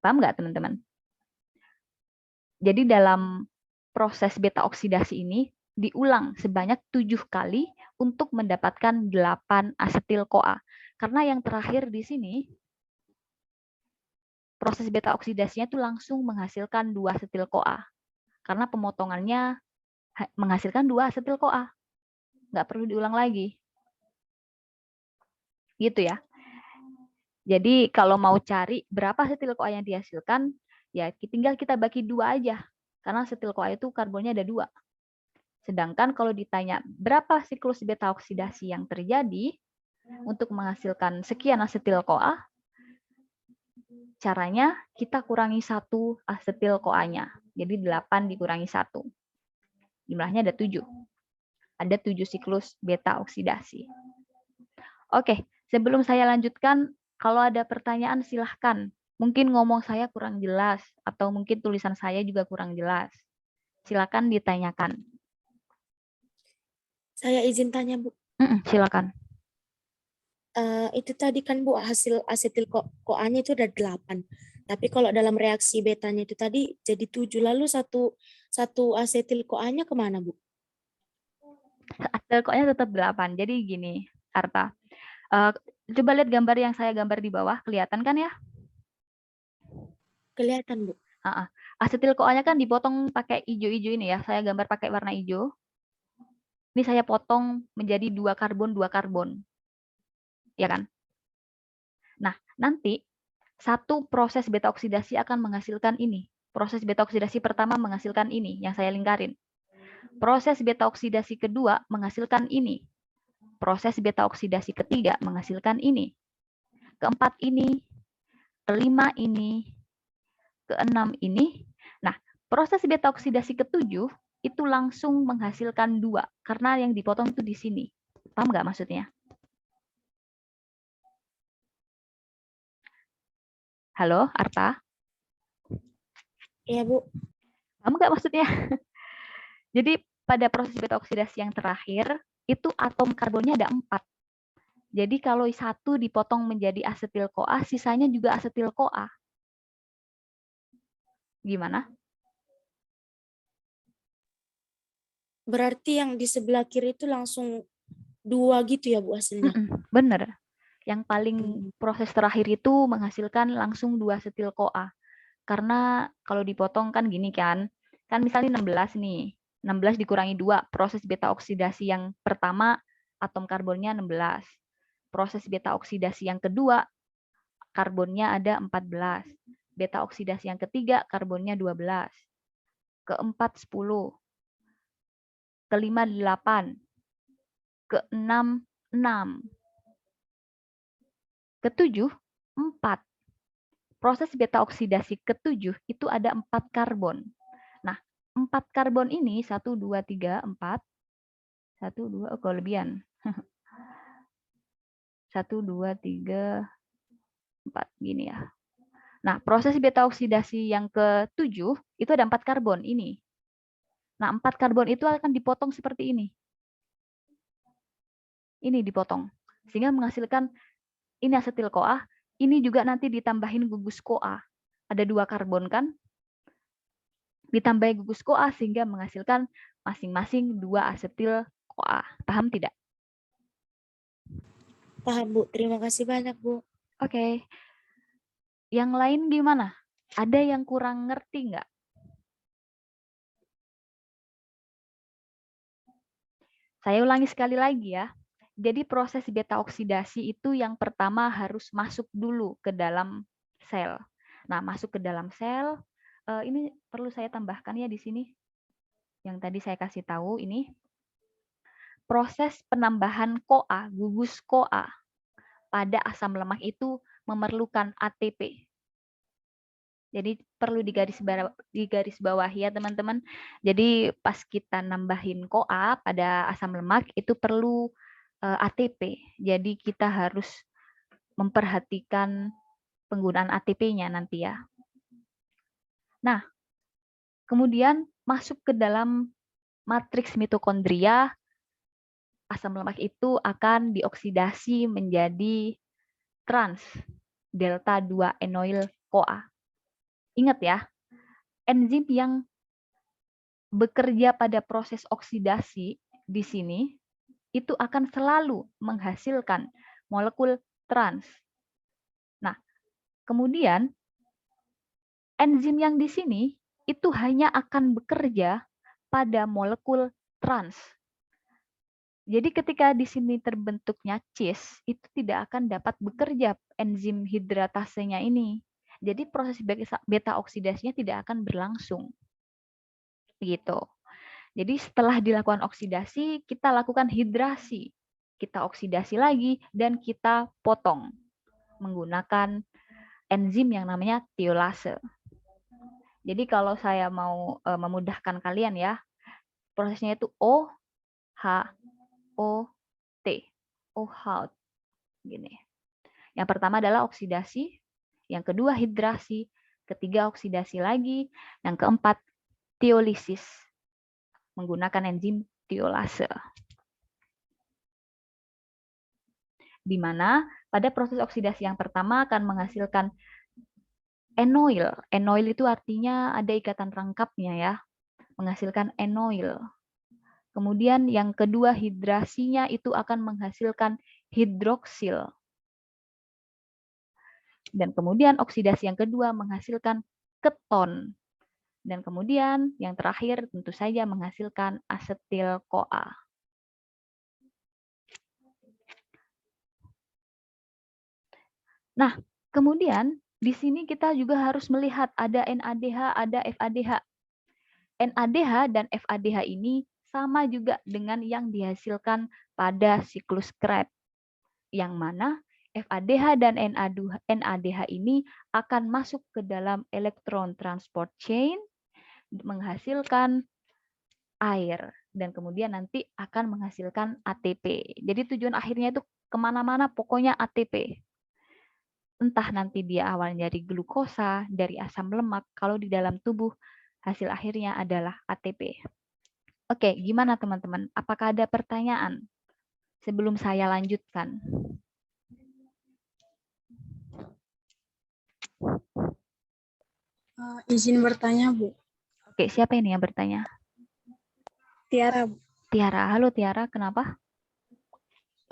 paham nggak teman-teman? Jadi dalam proses beta oksidasi ini diulang sebanyak 7 kali untuk mendapatkan 8 asetil CoA. Karena yang terakhir di sini, proses beta oksidasinya itu langsung menghasilkan 2 asetil CoA. Karena pemotongannya menghasilkan 2 asetil CoA. Nggak perlu diulang lagi. Gitu ya. Jadi kalau mau cari berapa asetil CoA yang dihasilkan, ya tinggal kita bagi 2 aja. Karena asetil CoA itu karbonnya ada 2. Sedangkan kalau ditanya berapa siklus beta oksidasi yang terjadi untuk menghasilkan sekian asetil CoA, caranya kita kurangi 1 asetil CoA-nya. Jadi 8 dikurangi 1. Jumlahnya ada 7. Ada 7 siklus beta oksidasi. Oke, sebelum saya lanjutkan, kalau ada pertanyaan silahkan. Mungkin ngomong saya kurang jelas, atau mungkin tulisan saya juga kurang jelas. Silakan ditanyakan. Saya izin tanya Bu. Silakan. Itu tadi kan Bu, hasil asetil CoA-nya itu ada 8. Tapi kalau dalam reaksi betanya itu tadi jadi 7. Lalu satu asetil CoA-nya kemana Bu? Asetil CoA-nya tetap 8. Jadi gini, Arta. Coba lihat gambar yang saya gambar di bawah. Kelihatan kan ya? Kelihatan Bu. Asetil CoA-nya kan dipotong pakai hijau-hijau ini ya. Saya gambar pakai warna hijau. Ini saya potong menjadi 2 karbon, 2 karbon. Ya kan? Nah, nanti satu proses beta oksidasi akan menghasilkan ini. Proses beta oksidasi pertama menghasilkan ini yang saya lingkarin. Proses beta oksidasi kedua menghasilkan ini. Proses beta oksidasi ketiga menghasilkan ini. Keempat ini, kelima ini, keenam ini. Nah, proses beta oksidasi ketujuh itu langsung menghasilkan 2 karena yang dipotong itu di sini. Paham nggak maksudnya? Halo, Arta? Iya, Bu. Paham nggak maksudnya? Jadi pada proses beta oksidasi yang terakhir, itu atom karbonnya ada 4. Jadi kalau 1 dipotong menjadi asetil-CoA, sisanya juga asetil-CoA. Gimana? Berarti yang di sebelah kiri itu langsung 2 gitu ya, Bu, hasilnya? Bener. Yang paling proses terakhir itu menghasilkan langsung 2 asetil-CoA. Karena kalau dipotong kan gini kan misalnya 16 nih. 16 dikurangi 2, proses beta oksidasi yang pertama atom karbonnya 16. Proses beta oksidasi yang kedua karbonnya ada 14. Beta oksidasi yang ketiga karbonnya 12. Keempat 10. Kelima 8. Keenam 6. Ketujuh 4. Proses beta oksidasi ketujuh itu ada 4 karbon. Nah, 4 karbon ini 1, 2, 3, 4. 1, 2, kelebihan. 1, 2, 3, 4. Gini ya. Nah, proses beta oksidasi yang ke-7 itu ada 4 karbon ini. Nah, 4 karbon itu akan dipotong seperti ini. Ini dipotong. Sehingga menghasilkan ini asetil-CoA, ini juga nanti ditambahin gugus CoA. Ada 2 karbon kan? Ditambahin gugus CoA sehingga menghasilkan masing-masing 2 asetil-CoA. Paham tidak? Paham, Bu. Terima kasih banyak, Bu. Oke. Yang lain gimana? Ada yang kurang ngerti nggak? Saya ulangi sekali lagi ya. Jadi proses beta oksidasi itu yang pertama harus masuk dulu ke dalam sel. Nah, masuk ke dalam sel, ini perlu saya tambahkan ya di sini. Yang tadi saya kasih tahu ini. Proses penambahan CoA, gugus CoA pada asam lemak itu memerlukan ATP. Jadi perlu digaris bawahi ya teman-teman. Jadi pas kita nambahin CoA pada asam lemak itu perlu ATP. Jadi kita harus memperhatikan penggunaan ATP-nya nanti ya. Nah, kemudian masuk ke dalam matriks mitokondria, asam lemak itu akan dioksidasi menjadi trans delta 2 enoyl CoA. Ingat ya, enzim yang bekerja pada proses oksidasi di sini itu akan selalu menghasilkan molekul trans. Nah, kemudian enzim yang di sini itu hanya akan bekerja pada molekul trans. Jadi ketika di sini terbentuknya cis, itu tidak akan dapat bekerja enzim hidratasenya ini. Jadi proses beta oksidasinya tidak akan berlangsung. Begitu. Jadi setelah dilakukan oksidasi, kita lakukan hidrasi. Kita oksidasi lagi dan kita potong menggunakan enzim yang namanya tiolase. Jadi kalau saya mau memudahkan kalian ya, prosesnya itu O, H, O, T. O, H, gini. Yang pertama adalah oksidasi, yang kedua hidrasi, ketiga oksidasi lagi, yang keempat tiolisis menggunakan enzim tiolase. Di mana pada proses oksidasi yang pertama akan menghasilkan enoil. Enoil itu artinya ada ikatan rangkapnya ya, menghasilkan enoil. Kemudian yang kedua hidrasinya itu akan menghasilkan hidroksil. Dan kemudian oksidasi yang kedua menghasilkan keton. Dan kemudian yang terakhir tentu saja menghasilkan asetil-CoA. Nah, kemudian di sini kita juga harus melihat ada NADH, ada FADH. NADH dan FADH ini sama juga dengan yang dihasilkan pada siklus Krebs, yang mana FADH dan NADH ini akan masuk ke dalam elektron transport chain, menghasilkan air, dan kemudian nanti akan menghasilkan ATP. Jadi tujuan akhirnya itu kemana-mana pokoknya ATP. Entah nanti dia awalnya dari glukosa, dari asam lemak, kalau di dalam tubuh hasil akhirnya adalah ATP. Oke, gimana teman-teman? Apakah ada pertanyaan sebelum saya lanjutkan? Izin bertanya, Bu. Oke, siapa ini yang bertanya? Tiara, Bu. Tiara. Halo Tiara, kenapa?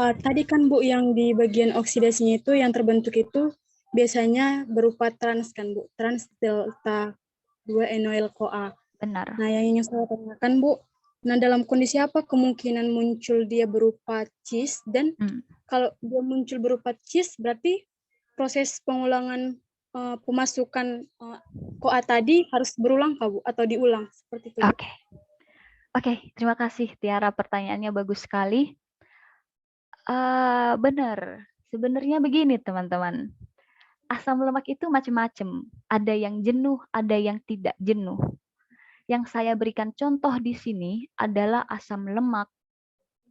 Tadi kan, Bu, yang di bagian oksidasinya itu yang terbentuk itu biasanya berupa trans kan, Bu? Trans delta 2-enoyl-CoA. Benar. Nah, yang ingin saya tanyakan, Bu, nah dalam kondisi apa kemungkinan muncul dia berupa cis? Dan kalau dia muncul berupa cis, berarti proses pengulangan pemasukan CoA tadi harus berulang, Kak, Bu? Atau diulang? Seperti itu, Bu. Oke, terima kasih Tiara, pertanyaannya bagus sekali. Benar, sebenarnya begini teman-teman. Asam lemak itu macam-macam. Ada yang jenuh, ada yang tidak jenuh. Yang saya berikan contoh di sini adalah asam lemak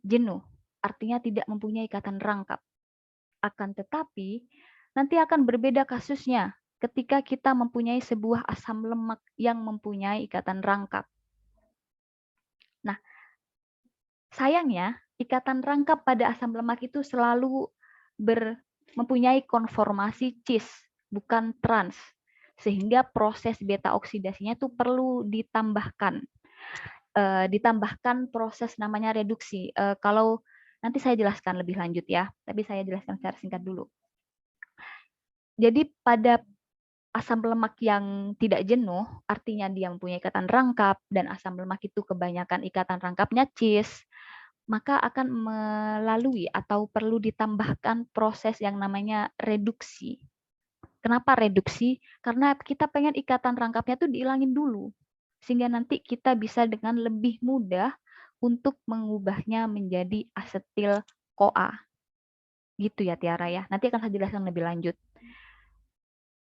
jenuh, artinya tidak mempunyai ikatan rangkap. Akan tetapi, nanti akan berbeda kasusnya ketika kita mempunyai sebuah asam lemak yang mempunyai ikatan rangkap. Nah, sayangnya, ikatan rangkap pada asam lemak itu selalu mempunyai konformasi cis, bukan trans. Sehingga proses beta oksidasinya itu perlu ditambahkan. Ditambahkan proses namanya reduksi. Kalau nanti saya jelaskan lebih lanjut ya, tapi saya jelaskan secara singkat dulu. Jadi pada asam lemak yang tidak jenuh, artinya dia mempunyai ikatan rangkap, dan asam lemak itu kebanyakan ikatan rangkapnya cis, maka akan melalui atau perlu ditambahkan proses yang namanya reduksi. Kenapa reduksi? Karena kita pengen ikatan rangkapnya itu dihilangin dulu, sehingga nanti kita bisa dengan lebih mudah untuk mengubahnya menjadi asetil CoA. Gitu ya Tiara ya. Nanti akan saya jelaskan lebih lanjut.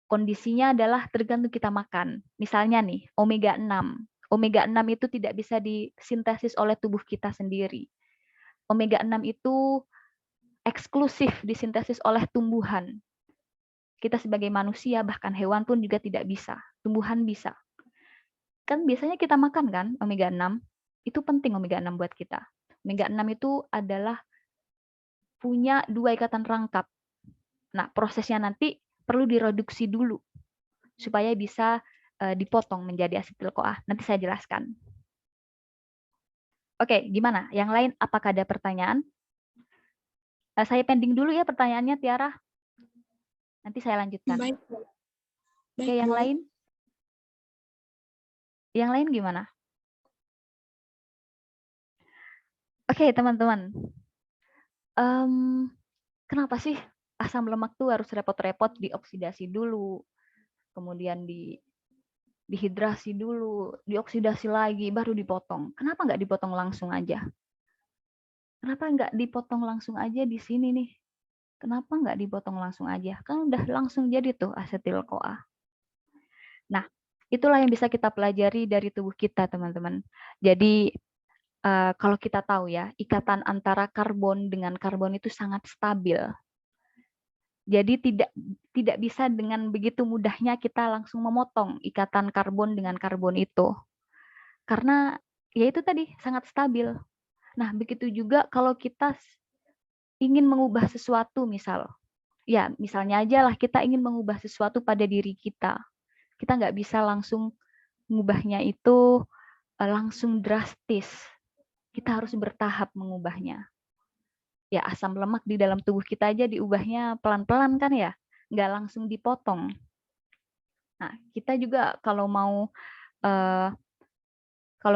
Kondisinya adalah tergantung kita makan. Misalnya nih, omega 6. Omega 6 itu tidak bisa disintesis oleh tubuh kita sendiri. Omega 6 itu eksklusif disintesis oleh tumbuhan. Kita sebagai manusia, bahkan hewan pun juga tidak bisa. Tumbuhan bisa. Kan biasanya kita makan kan omega 6. Itu penting omega 6 buat kita. Omega 6 itu adalah punya 2 ikatan rangkap. Nah, prosesnya nanti perlu direduksi dulu supaya bisa dipotong menjadi asetil CoA. Nanti saya jelaskan. Oke, gimana? Yang lain apakah ada pertanyaan? Saya pending dulu ya pertanyaannya, Tiara. Nanti saya lanjutkan. Baik. Oke, yang lain? Yang lain gimana? Oke, teman-teman. Kenapa sih asam lemak tuh harus repot-repot dioksidasi dulu, kemudian dihidrasi dulu, dioksidasi lagi, baru dipotong? Kenapa nggak dipotong langsung aja? Kenapa nggak dipotong langsung aja di sini nih? Kenapa nggak dipotong langsung aja? Kan udah langsung jadi tuh asetil CoA. Nah, itulah yang bisa kita pelajari dari tubuh kita, teman-teman. Jadi, kalau kita tahu ya, ikatan antara karbon dengan karbon itu sangat stabil. Jadi tidak bisa dengan begitu mudahnya kita langsung memotong ikatan karbon dengan karbon itu. Karena ya itu tadi sangat stabil. Nah, begitu juga kalau kita ingin mengubah sesuatu misal. Ya, misalnya aja lah kita ingin mengubah sesuatu pada diri kita. Kita nggak bisa langsung mengubahnya itu langsung drastis. Kita harus bertahap mengubahnya. Ya, asam lemak di dalam tubuh kita aja diubahnya pelan-pelan kan ya, nggak langsung dipotong. Nah, kita juga kalau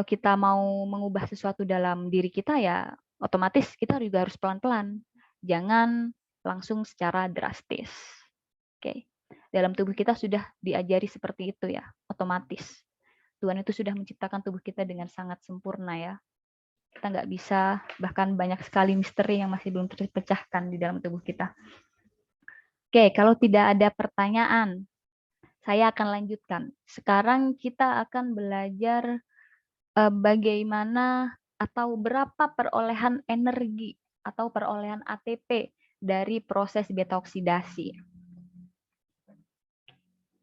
kita mau mengubah sesuatu dalam diri kita ya, otomatis kita juga harus pelan-pelan. Jangan langsung secara drastis. Oke. Dalam tubuh kita sudah diajari seperti itu ya, otomatis. Tuhan itu sudah menciptakan tubuh kita dengan sangat sempurna ya. Kita nggak bisa, bahkan banyak sekali misteri yang masih belum terpecahkan di dalam tubuh kita. Oke, kalau tidak ada pertanyaan, saya akan lanjutkan. Sekarang kita akan belajar bagaimana atau berapa perolehan energi atau perolehan ATP dari proses beta oksidasi.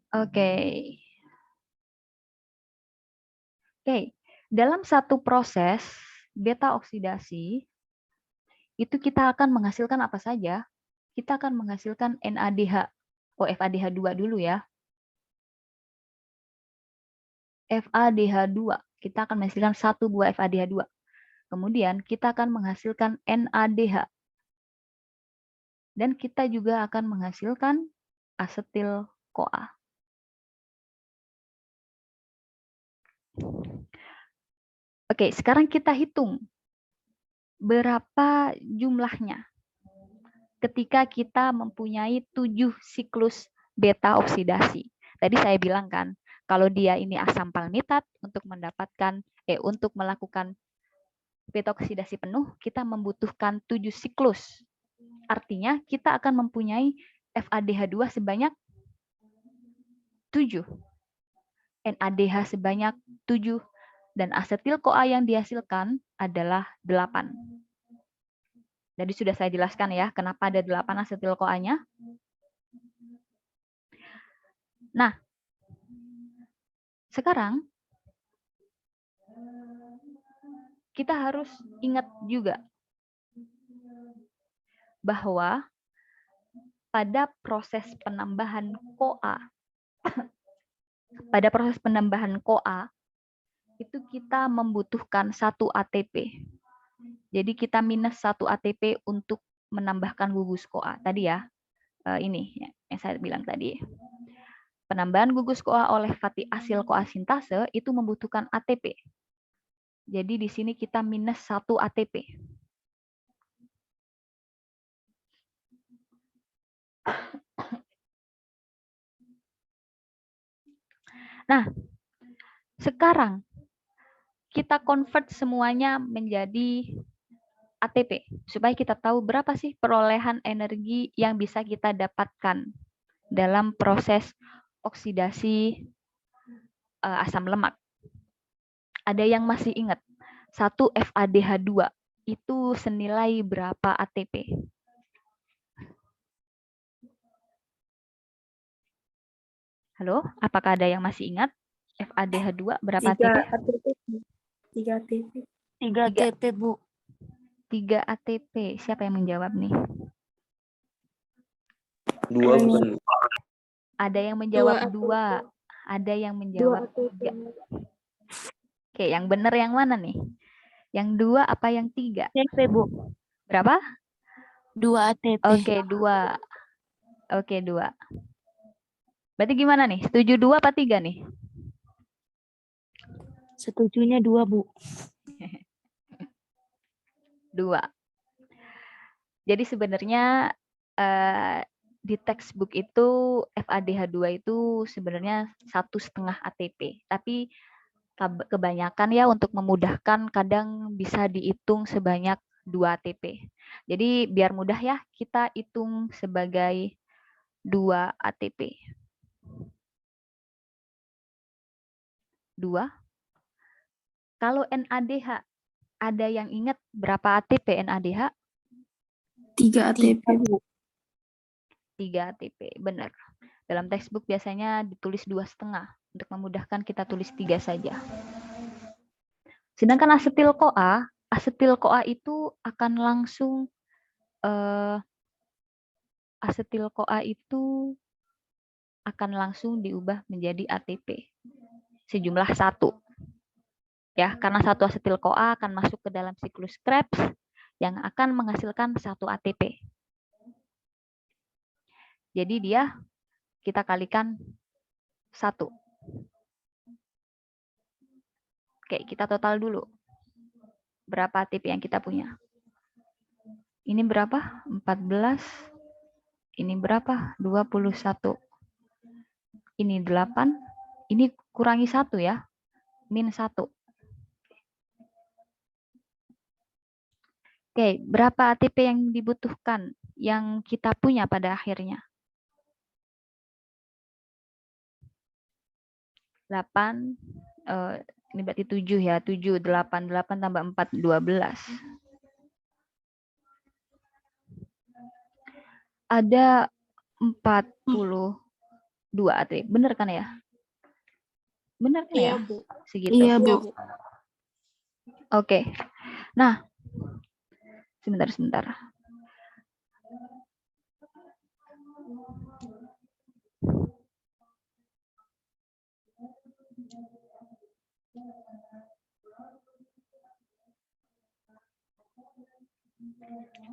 Oke. Dalam satu proses beta oksidasi, itu kita akan menghasilkan apa saja? Kita akan menghasilkan NADH. FADH2 dulu ya. FADH2. Kita akan menghasilkan 1 buah FADH2. Kemudian kita akan menghasilkan NADH. Dan kita juga akan menghasilkan asetil-CoA. Oke, sekarang kita hitung berapa jumlahnya ketika kita mempunyai 7 siklus beta oksidasi. Tadi saya bilang kan, kalau dia ini asam palmitat untuk untuk melakukan beta oksidasi penuh, kita membutuhkan 7 siklus. Artinya kita akan mempunyai FADH2 sebanyak 7. NADH sebanyak 7 dan asetil-CoA yang dihasilkan adalah 8. Jadi sudah saya jelaskan ya, kenapa ada 8 asetil-CoA-nya. Nah, sekarang kita harus ingat juga bahwa pada proses penambahan CoA, itu kita membutuhkan 1 ATP. Jadi kita minus 1 ATP untuk menambahkan gugus CoA. Tadi ya, ini yang saya bilang tadi. Penambahan gugus CoA oleh fatty acyl CoA sintase itu membutuhkan ATP. Jadi di sini kita minus 1 ATP. Nah, sekarang kita convert semuanya menjadi ATP, supaya kita tahu berapa sih perolehan energi yang bisa kita dapatkan dalam proses oksidasi asam lemak. Ada yang masih ingat, 1 FADH2 itu senilai berapa ATP? Halo, apakah ada yang masih ingat? FADH2 berapa ATP? 3 ATP. 3 ATP, Bu. 3 ATP. Siapa yang menjawab nih? 2 bukan? Ada yang menjawab 2. Ada yang menjawab 3. Oke, yang benar yang mana nih? Yang 2 apa yang 3? ATP, Bu. Berapa? 2 ATP. Oke, 2. Oke, 2. Berarti gimana nih? Setuju 2 apa 3 nih? Setujunya 2, Bu. 2. Jadi sebenarnya di textbook itu FADH2 itu sebenarnya 1,5 ATP. Tapi kebanyakan ya untuk memudahkan kadang bisa dihitung sebanyak 2 ATP. Jadi biar mudah ya kita hitung sebagai 2 ATP. 2. Kalau NADH, ada yang ingat berapa ATP NADH? 3 ATP, Bu. 3 ATP, benar. Dalam textbook biasanya ditulis 2,5. Untuk memudahkan kita tulis 3 saja. Sedangkan asetil-CoA itu akan langsung diubah menjadi ATP sejumlah 1. Ya, karena 1 asetil-CoA akan masuk ke dalam siklus Krebs yang akan menghasilkan 1 ATP. Jadi dia kita kalikan 1. Oke, kita total dulu. Berapa ATP yang kita punya? Ini berapa? 14. Ini berapa? 21. Ini 8. Ini kurangi 1 ya. Min 1. Oke, berapa ATP yang dibutuhkan yang kita punya pada akhirnya? 8, ini berarti 7 ya, 7, 8, 8 tambah 4, 12. Ada 42 ATP, benar kan ya? Benar kan Iya, ya? Bu. Segitu. Iya, Iya, Bu. Bu. Oke. Nah, sebentar.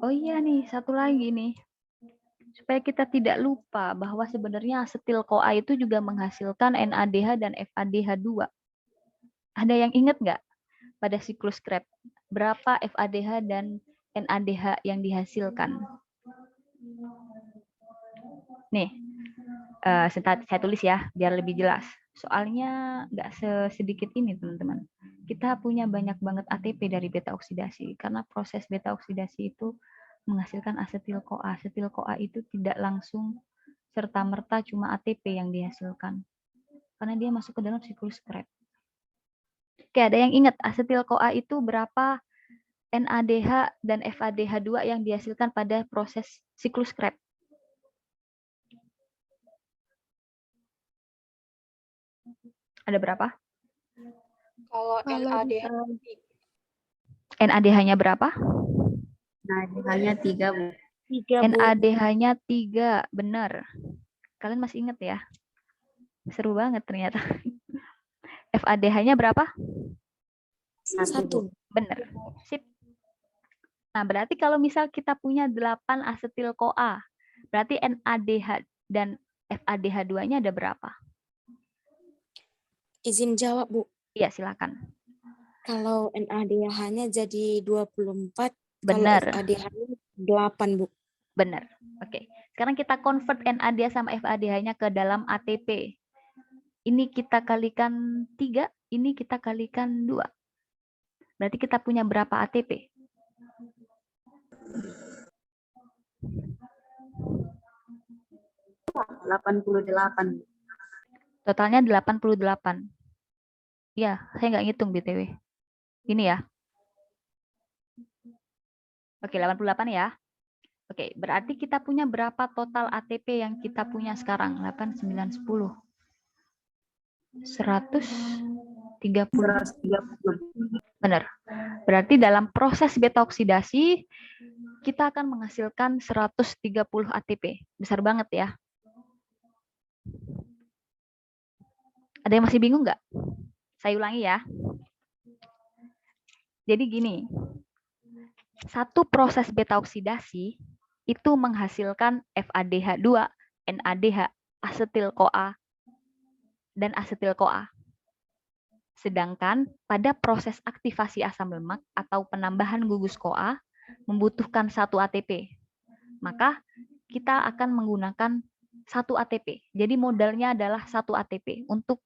Oh iya nih, satu lagi nih. Supaya kita tidak lupa bahwa sebenarnya asetil-CoA itu juga menghasilkan NADH dan FADH2. Ada yang ingat nggak pada siklus Krebs? Berapa FADH dan NADH yang dihasilkan? Nih, saya tulis ya, biar lebih jelas. Soalnya nggak sedikit ini, teman-teman. Kita punya banyak banget ATP dari beta oksidasi, karena proses beta oksidasi itu menghasilkan asetil-CoA. Asetil-CoA itu tidak langsung serta-merta cuma ATP yang dihasilkan, karena dia masuk ke dalam siklus Krebs. Oke, ada yang ingat asetil-CoA itu berapa NADH dan FADH2 yang dihasilkan pada proses siklus Krebs? Ada berapa? Kalau NADH NADH-nya berapa? NADH-nya 3, Bu. 3, Bu. NADH-nya 3, benar. Kalian masih ingat ya? Seru banget ternyata. FADH-nya berapa? 1. Benar. Sip. Nah, berarti kalau misal kita punya 8 asetil-CoA, berarti NADH dan FADH2-nya ada berapa? Izin jawab, Bu. Iya, silakan. Kalau NADH-nya jadi 24, Benar. kalau FADH-nya 8, Bu. Benar. Oke. Sekarang kita convert NADH sama FADH-nya ke dalam ATP. Ini kita kalikan 3, ini kita kalikan 2. Berarti kita punya berapa ATP? Totalnya 88. Ya, saya nggak ngitung BTW. Ini ya. Oke, 88 ya. Oke, berarti kita punya berapa total ATP yang kita punya sekarang? 8, 9, 10. 130. Benar. Berarti dalam proses beta oksidasi, kita akan menghasilkan 130 ATP. Besar banget ya. Ada yang masih bingung nggak? Saya ulangi ya. Jadi gini, satu proses beta oksidasi itu menghasilkan FADH2, NADH, asetil-CoA, dan asetil-CoA. Sedangkan pada proses aktivasi asam lemak atau penambahan gugus CoA membutuhkan 1 ATP. Maka kita akan menggunakan 1 ATP. Jadi modalnya adalah 1 ATP untuk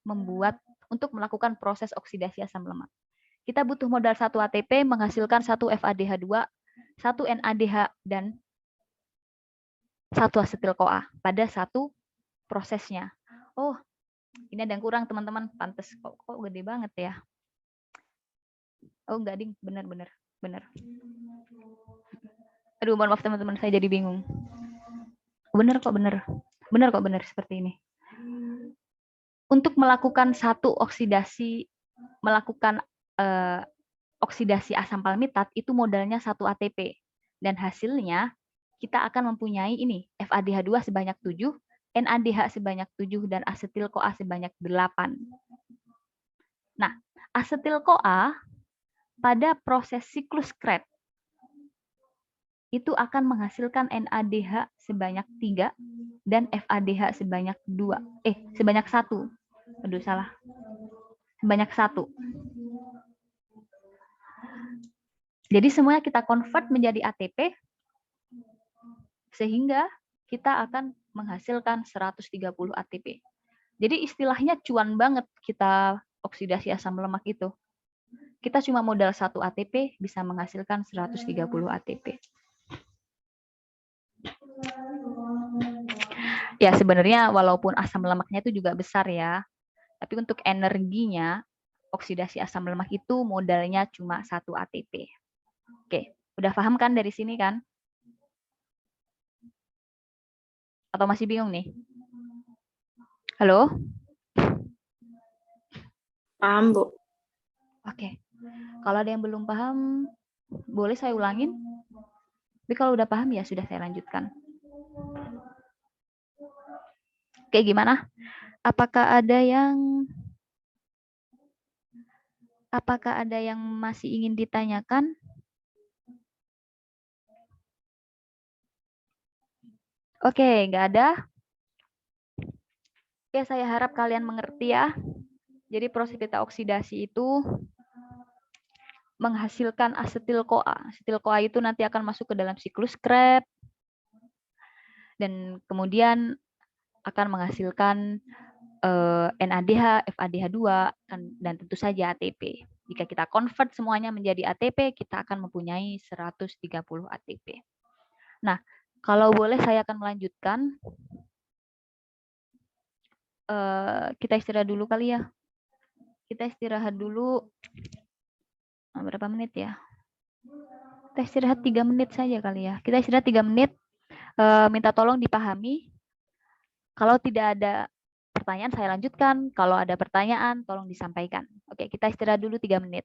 melakukan proses oksidasi asam lemak. Kita butuh modal 1 ATP menghasilkan 1 FADH2, 1 NADH, dan 1 asetil-CoA pada 1 prosesnya. Oh, ini ada yang kurang teman-teman. Pantes kok gede banget ya. Oh enggak ding, benar. Aduh, mohon maaf teman-teman, saya jadi bingung. Benar seperti ini. Untuk melakukan satu oksidasi, oksidasi asam palmitat itu modalnya 1 ATP. Dan hasilnya kita akan mempunyai ini, FADH2 sebanyak 7, NADH sebanyak 7, dan asetil-CoA sebanyak 8. Nah, asetil-CoA pada proses siklus Krebs itu akan menghasilkan NADH sebanyak 3 dan FADH sebanyak 1. Aduh, salah. Sebanyak 1. Jadi semuanya kita convert menjadi ATP sehingga kita akan menghasilkan 130 ATP. Jadi istilahnya cuan banget kita oksidasi asam lemak itu. kita cuma modal 1 ATP bisa menghasilkan 130 ATP. Ya, sebenarnya walaupun asam lemaknya itu juga besar ya, tapi untuk energinya, oksidasi asam lemak itu modalnya cuma 1 ATP. Oke, udah paham kan dari sini kan? Atau masih bingung nih? Halo? Paham, Bu. Oke, kalau ada yang belum paham, boleh saya ulangin? Tapi kalau udah paham ya sudah saya lanjutkan. Oke, gimana? Apakah ada yang masih ingin ditanyakan? Oke, nggak ada. Oke, saya harap kalian mengerti ya. Jadi proses beta oksidasi itu menghasilkan asetil-CoA. Asetil-CoA itu nanti akan masuk ke dalam siklus Krebs dan kemudian akan menghasilkan NADH, FADH2, dan tentu saja ATP. Jika kita convert semuanya menjadi ATP, kita akan mempunyai 130 ATP. Nah, kalau boleh saya akan melanjutkan. Kita istirahat dulu kali ya. Kita istirahat dulu. Berapa menit ya? Kita istirahat 3 menit saja kali ya. Kita istirahat 3 menit. Minta tolong dipahami. Kalau tidak ada pertanyaan, saya lanjutkan. Kalau ada pertanyaan, tolong disampaikan. Oke, kita istirahat dulu 3 menit.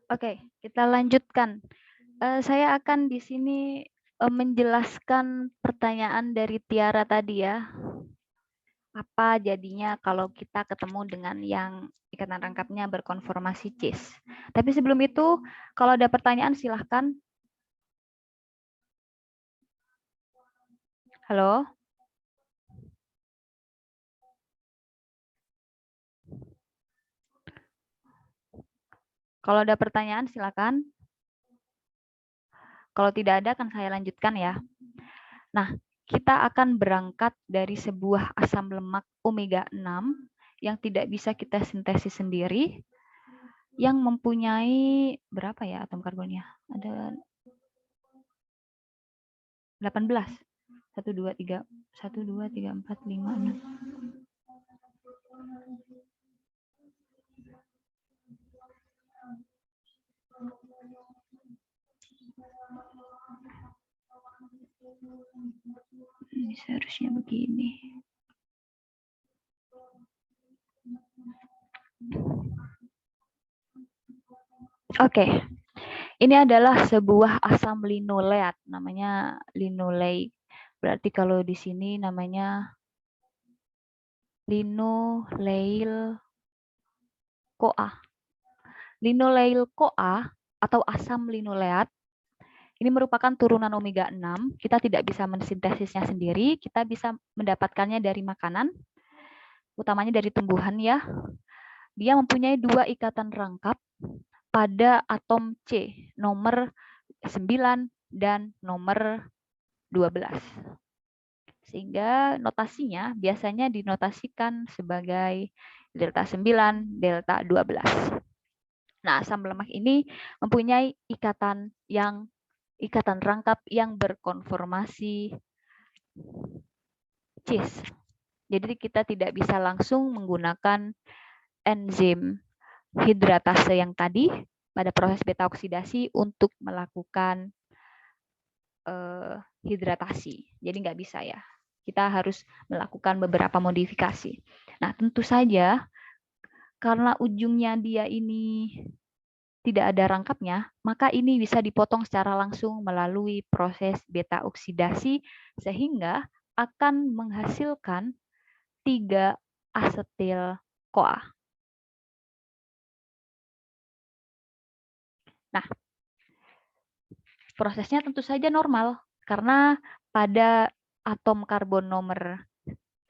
Oke, kita lanjutkan. Saya akan di sini menjelaskan pertanyaan dari Tiara tadi ya. Apa jadinya kalau kita ketemu dengan yang ikatan rangkapnya berkonformasi cis. Tapi sebelum itu, kalau ada pertanyaan silahkan. Halo? Kalau ada pertanyaan silakan. Kalau tidak ada akan saya lanjutkan ya. Nah, kita akan berangkat dari sebuah asam lemak omega 6 yang tidak bisa kita sintesis sendiri, yang mempunyai berapa ya atom karbonnya? Ada 18. 1, 2, 3, 1, 2, 3, 4, 5, 6. Ini seharusnya begini. Oke, ini adalah sebuah asam linoleat, namanya linoleic. Berarti kalau di sini namanya linoleil-CoA. Linoleil-CoA atau asam linoleat ini merupakan turunan omega 6. Kita tidak bisa mensintesisnya sendiri, kita bisa mendapatkannya dari makanan, utamanya dari tumbuhan ya. Dia mempunyai 2 ikatan rangkap pada atom C, nomor 9 dan nomor 12. Sehingga notasinya biasanya dinotasikan sebagai delta 9, delta 12. Nah, asam lemak ini mempunyai ikatan rangkap yang berkonformasi cis. Jadi kita tidak bisa langsung menggunakan enzim hidratase yang tadi pada proses beta oksidasi untuk melakukan hidratasi. Jadi nggak bisa ya. Kita harus melakukan beberapa modifikasi. Nah, tentu saja karena ujungnya dia ini tidak ada rangkapnya, maka ini bisa dipotong secara langsung melalui proses beta oksidasi sehingga akan menghasilkan 3 asetil CoA. Nah, prosesnya tentu saja normal karena pada atom karbon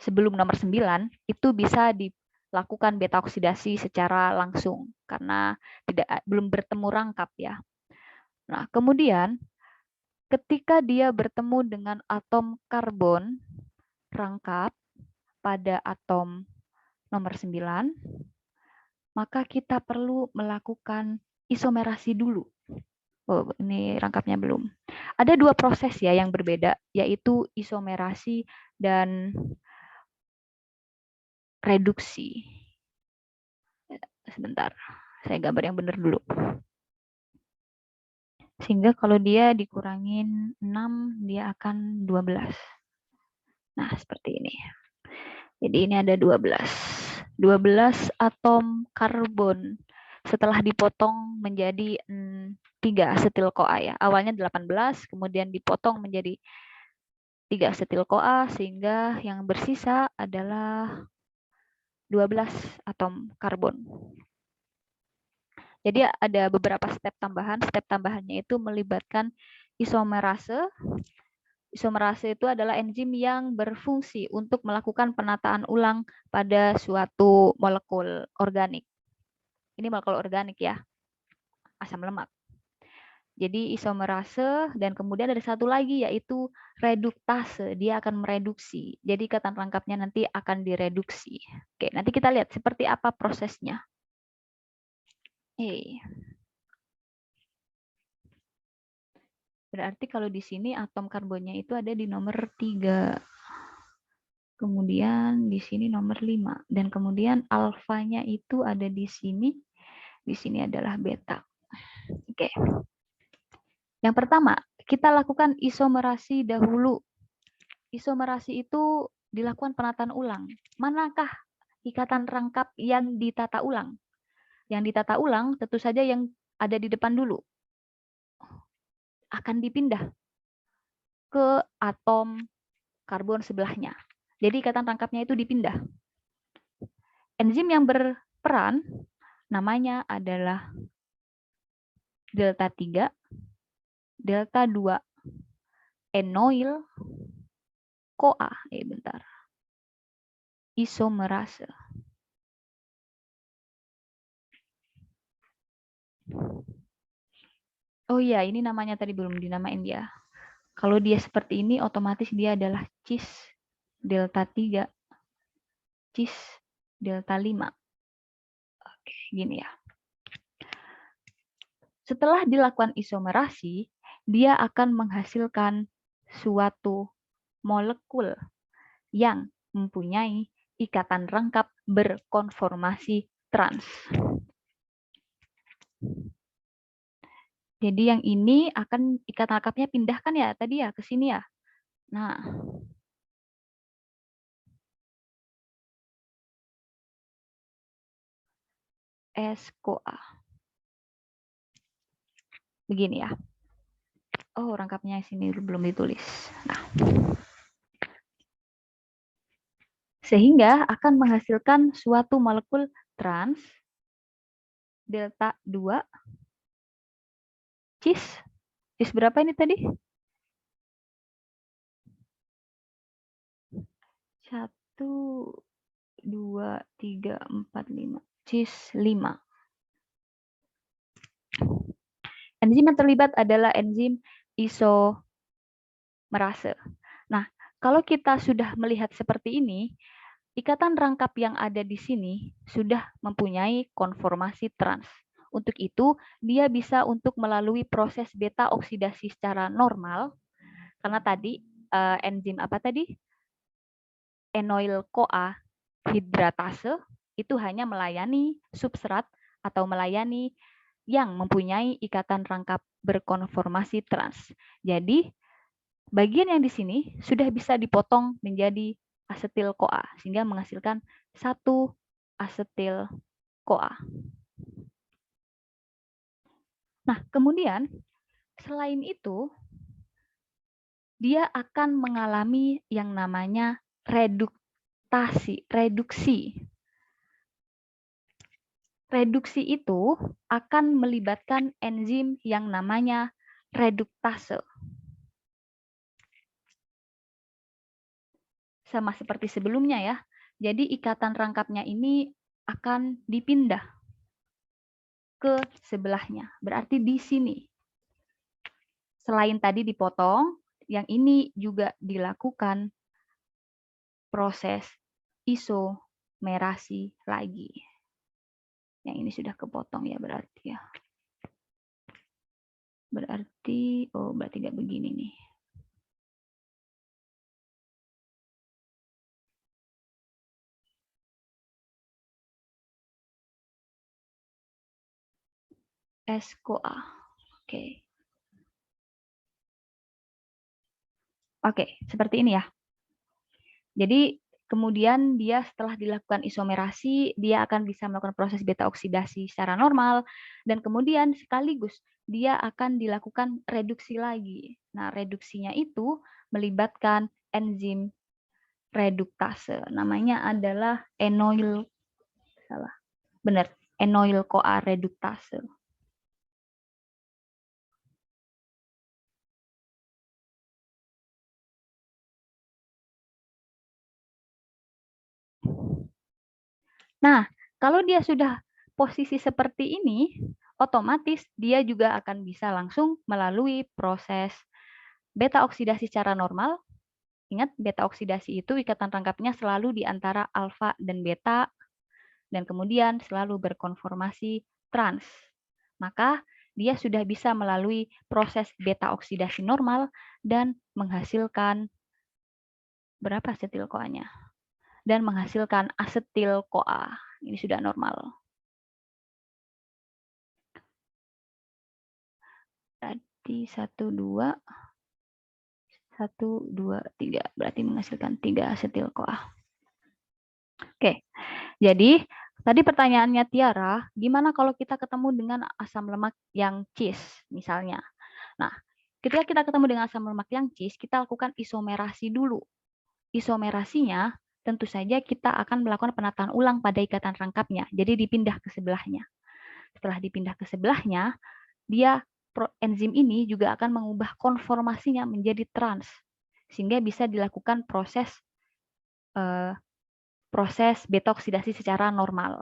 sebelum nomor 9 itu bisa dilakukan beta oksidasi secara langsung karena belum bertemu rangkap ya. Nah, kemudian ketika dia bertemu dengan atom karbon rangkap pada atom nomor 9, maka kita perlu melakukan isomerasi dulu. Oh, ini rangkapnya belum. Ada 2 proses ya yang berbeda, yaitu isomerasi dan reduksi. Sebentar, saya gambar yang benar dulu. Sehingga kalau dia dikurangin 6, dia akan 12. Nah, seperti ini. Jadi ini ada 12. 12 atom karbon setelah dipotong menjadi 3 asetil CoA ya. Awalnya 18, kemudian dipotong menjadi 3 asetil CoA sehingga yang bersisa adalah 12 atom karbon. Jadi ada beberapa step tambahan. Step tambahannya itu melibatkan isomerase. Isomerase itu adalah enzim yang berfungsi untuk melakukan penataan ulang pada suatu molekul organik. Ini molekul organik ya, asam lemak. Jadi isomerase dan kemudian ada satu lagi yaitu reduktase. Dia akan mereduksi. Jadi ikatan rangkapnya nanti akan direduksi. Oke, nanti kita lihat seperti apa prosesnya. Berarti kalau di sini atom karbonnya itu ada di nomor 3. Kemudian di sini nomor 5. Dan kemudian alfanya itu ada di sini. Di sini adalah beta. Oke. Yang pertama, kita lakukan isomerasi dahulu. Isomerasi itu dilakukan penataan ulang. Manakah ikatan rangkap yang ditata ulang? Yang ditata ulang tentu saja yang ada di depan dulu. Akan dipindah ke atom karbon sebelahnya. Jadi ikatan rangkapnya itu dipindah. Enzim yang berperan namanya adalah delta 3, delta 2, enoil, CoA. Bentar. Isomerase. Oh iya, ini namanya tadi belum dinamain ya. Kalau dia seperti ini, otomatis dia adalah cis delta 3, cis delta 5. Oke, gini ya. Setelah dilakukan isomerasi, dia akan menghasilkan suatu molekul yang mempunyai ikatan rangkap berkonformasi trans. Jadi yang ini akan ikatan rangkapnya pindahkan ya tadi ya ke sini ya. Nah, S-CoA. Begini ya. Oh, rangkapnya sini belum ditulis. Nah. Sehingga akan menghasilkan suatu molekul trans delta 2 cis. Cis berapa ini tadi? 1, 2, 3, 4, 5. Cis 5. Enzim yang terlibat adalah enzim isomerase. Nah, kalau kita sudah melihat seperti ini, ikatan rangkap yang ada di sini sudah mempunyai konformasi trans. Untuk itu, dia bisa untuk melalui proses beta oksidasi secara normal, karena tadi enzim apa tadi? Enoyl-CoA hidratase itu hanya melayani substrat atau melayani yang mempunyai ikatan rangkap berkonformasi trans. Jadi, bagian yang di sini sudah bisa dipotong menjadi asetil-CoA sehingga menghasilkan satu asetil-CoA. Nah, kemudian selain itu dia akan mengalami yang namanya reduksi. Reduksi itu akan melibatkan enzim yang namanya reduktase. Sama seperti sebelumnya ya. Jadi ikatan rangkapnya ini akan dipindah ke sebelahnya. Berarti di sini. Selain tadi dipotong, yang ini juga dilakukan proses isomerasi lagi. Yang ini sudah kepotong ya berarti ya. Berarti, oh berarti nggak begini nih. S-CoA. Oke. Oke, seperti ini ya. Jadi kemudian dia setelah dilakukan isomerasi, dia akan bisa melakukan proses beta oksidasi secara normal, dan kemudian sekaligus dia akan dilakukan reduksi lagi. Nah, reduksinya itu melibatkan enzim reduktase. Namanya adalah enoyl-CoA reduktase. Nah, kalau dia sudah posisi seperti ini, otomatis dia juga akan bisa langsung melalui proses beta oksidasi secara normal. Ingat, beta oksidasi itu ikatan rangkapnya selalu di antara alfa dan beta, dan kemudian selalu berkonformasi trans. Maka dia sudah bisa melalui proses beta oksidasi normal dan menghasilkan berapa asetil-CoA-nya? Dan menghasilkan asetil-CoA. Ini sudah normal. Berarti 1, 2, 1, 2, 3. Berarti menghasilkan 3 asetil-CoA. Oke, jadi tadi pertanyaannya Tiara, gimana kalau kita ketemu dengan asam lemak yang cis misalnya? Nah, ketika kita ketemu dengan asam lemak yang cis, kita lakukan isomerasi dulu. Isomerasinya tentu saja kita akan melakukan penataan ulang pada ikatan rangkapnya, jadi dipindah ke sebelahnya. Setelah dipindah ke sebelahnya, enzim ini juga akan mengubah konformasinya menjadi trans, sehingga bisa dilakukan proses beta oksidasi secara normal.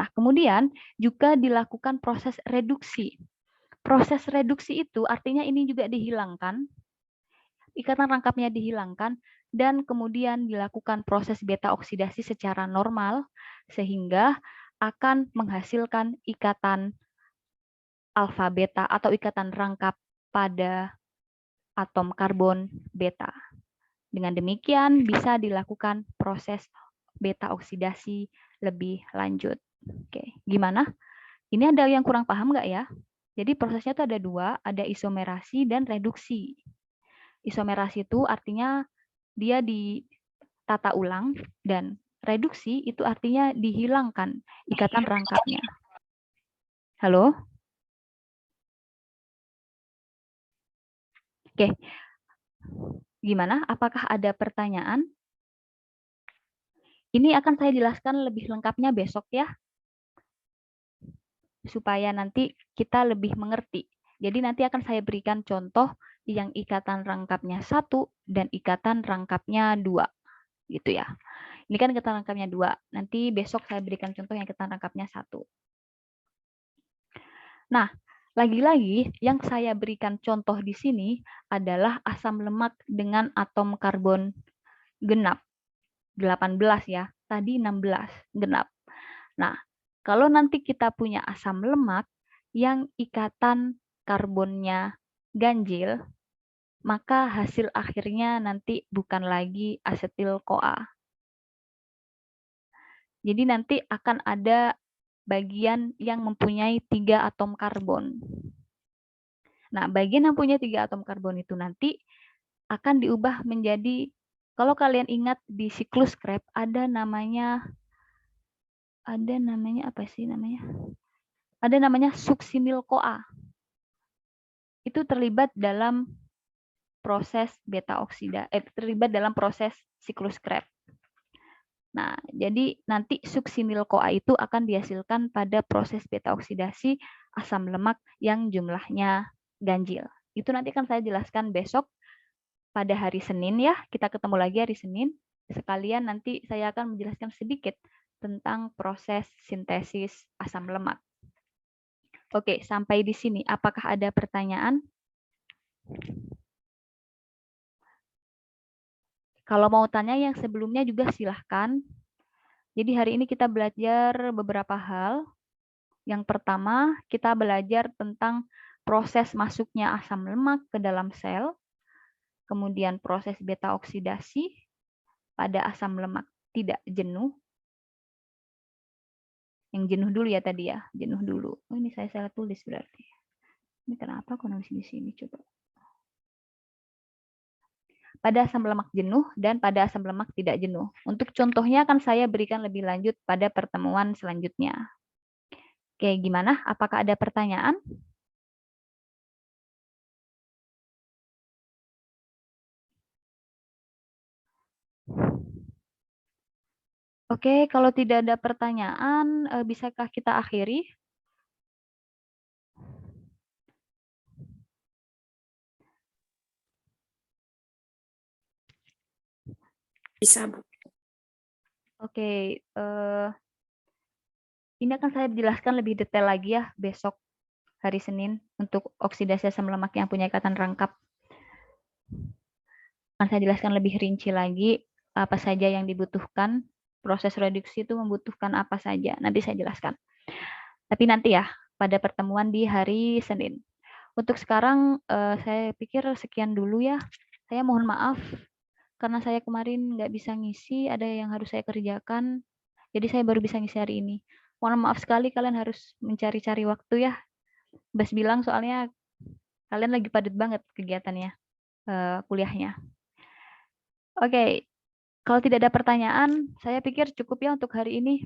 Nah, kemudian juga dilakukan proses reduksi. proses reduksi itu artinya ini juga dihilangkan, ikatan rangkapnya dihilangkan, dan kemudian dilakukan proses beta oksidasi secara normal, sehingga akan menghasilkan ikatan alfa beta atau ikatan rangkap pada atom karbon beta. Dengan demikian bisa dilakukan proses beta oksidasi lebih lanjut. Oke, gimana? Ini ada yang kurang paham nggak ya? Jadi prosesnya itu ada dua, ada isomerasi dan reduksi. Isomerasi itu artinya dia ditata ulang, dan reduksi itu artinya dihilangkan ikatan rangkapnya. Halo? Oke. Gimana? Apakah ada pertanyaan? Ini akan saya jelaskan lebih lengkapnya besok ya, supaya nanti kita lebih mengerti. Jadi nanti akan saya berikan contoh yang ikatan rangkapnya 1 dan ikatan rangkapnya 2. Gitu ya. Ini kan ikatan rangkapnya 2. Nanti besok saya berikan contoh yang ikatan rangkapnya 1. Nah, lagi-lagi yang saya berikan contoh di sini adalah asam lemak dengan atom karbon genap. 18 ya, tadi 16 genap. Nah, kalau nanti kita punya asam lemak yang ikatan karbonnya ganjil, maka hasil akhirnya nanti bukan lagi asetil-CoA. Jadi nanti akan ada bagian yang mempunyai 3 atom karbon. Nah, bagian yang punya 3 atom karbon itu nanti akan diubah menjadi, kalau kalian ingat di siklus Krebs ada namanya apa sih namanya? Ada namanya suksinil-CoA. Itu terlibat dalam proses beta oksida, terlibat dalam proses siklus Krebs. Nah, jadi nanti suksinil-CoA itu akan dihasilkan pada proses beta oksidasi asam lemak yang jumlahnya ganjil. Itu nanti akan saya jelaskan besok pada hari Senin ya. Kita ketemu lagi hari Senin. Sekalian nanti saya akan menjelaskan sedikit tentang proses sintesis asam lemak. Oke, sampai di sini. Apakah ada pertanyaan? Kalau mau tanya yang sebelumnya juga silahkan. Jadi hari ini kita belajar beberapa hal. Yang pertama, kita belajar tentang proses masuknya asam lemak ke dalam sel, kemudian proses beta oksidasi pada asam lemak tidak jenuh. Yang jenuh dulu ya tadi ya, jenuh dulu. Oh, ini saya salah tulis berarti. Ini kenapa aku nulis di sini coba? Pada asam lemak jenuh dan pada asam lemak tidak jenuh. Untuk contohnya akan saya berikan lebih lanjut pada pertemuan selanjutnya. Oke, gimana? Apakah ada pertanyaan? Oke, kalau tidak ada pertanyaan, bisakah kita akhiri? Bisa, Bu. Oke, ini akan saya jelaskan lebih detail lagi ya besok hari Senin untuk oksidasi asam lemak yang punya ikatan rangkap. Akan saya jelaskan lebih rinci lagi apa saja yang dibutuhkan. Proses reduksi itu membutuhkan apa saja. Nanti saya jelaskan. Tapi nanti ya, pada pertemuan di hari Senin. Untuk sekarang saya pikir sekian dulu ya. Saya mohon maaf karena saya kemarin nggak bisa ngisi, ada yang harus saya kerjakan. Jadi saya baru bisa ngisi hari ini. Mohon maaf sekali, kalian harus mencari-cari waktu ya. Bas bilang soalnya kalian lagi padat banget kegiatannya, kuliahnya. Oke, kalau tidak ada pertanyaan, saya pikir cukup ya untuk hari ini.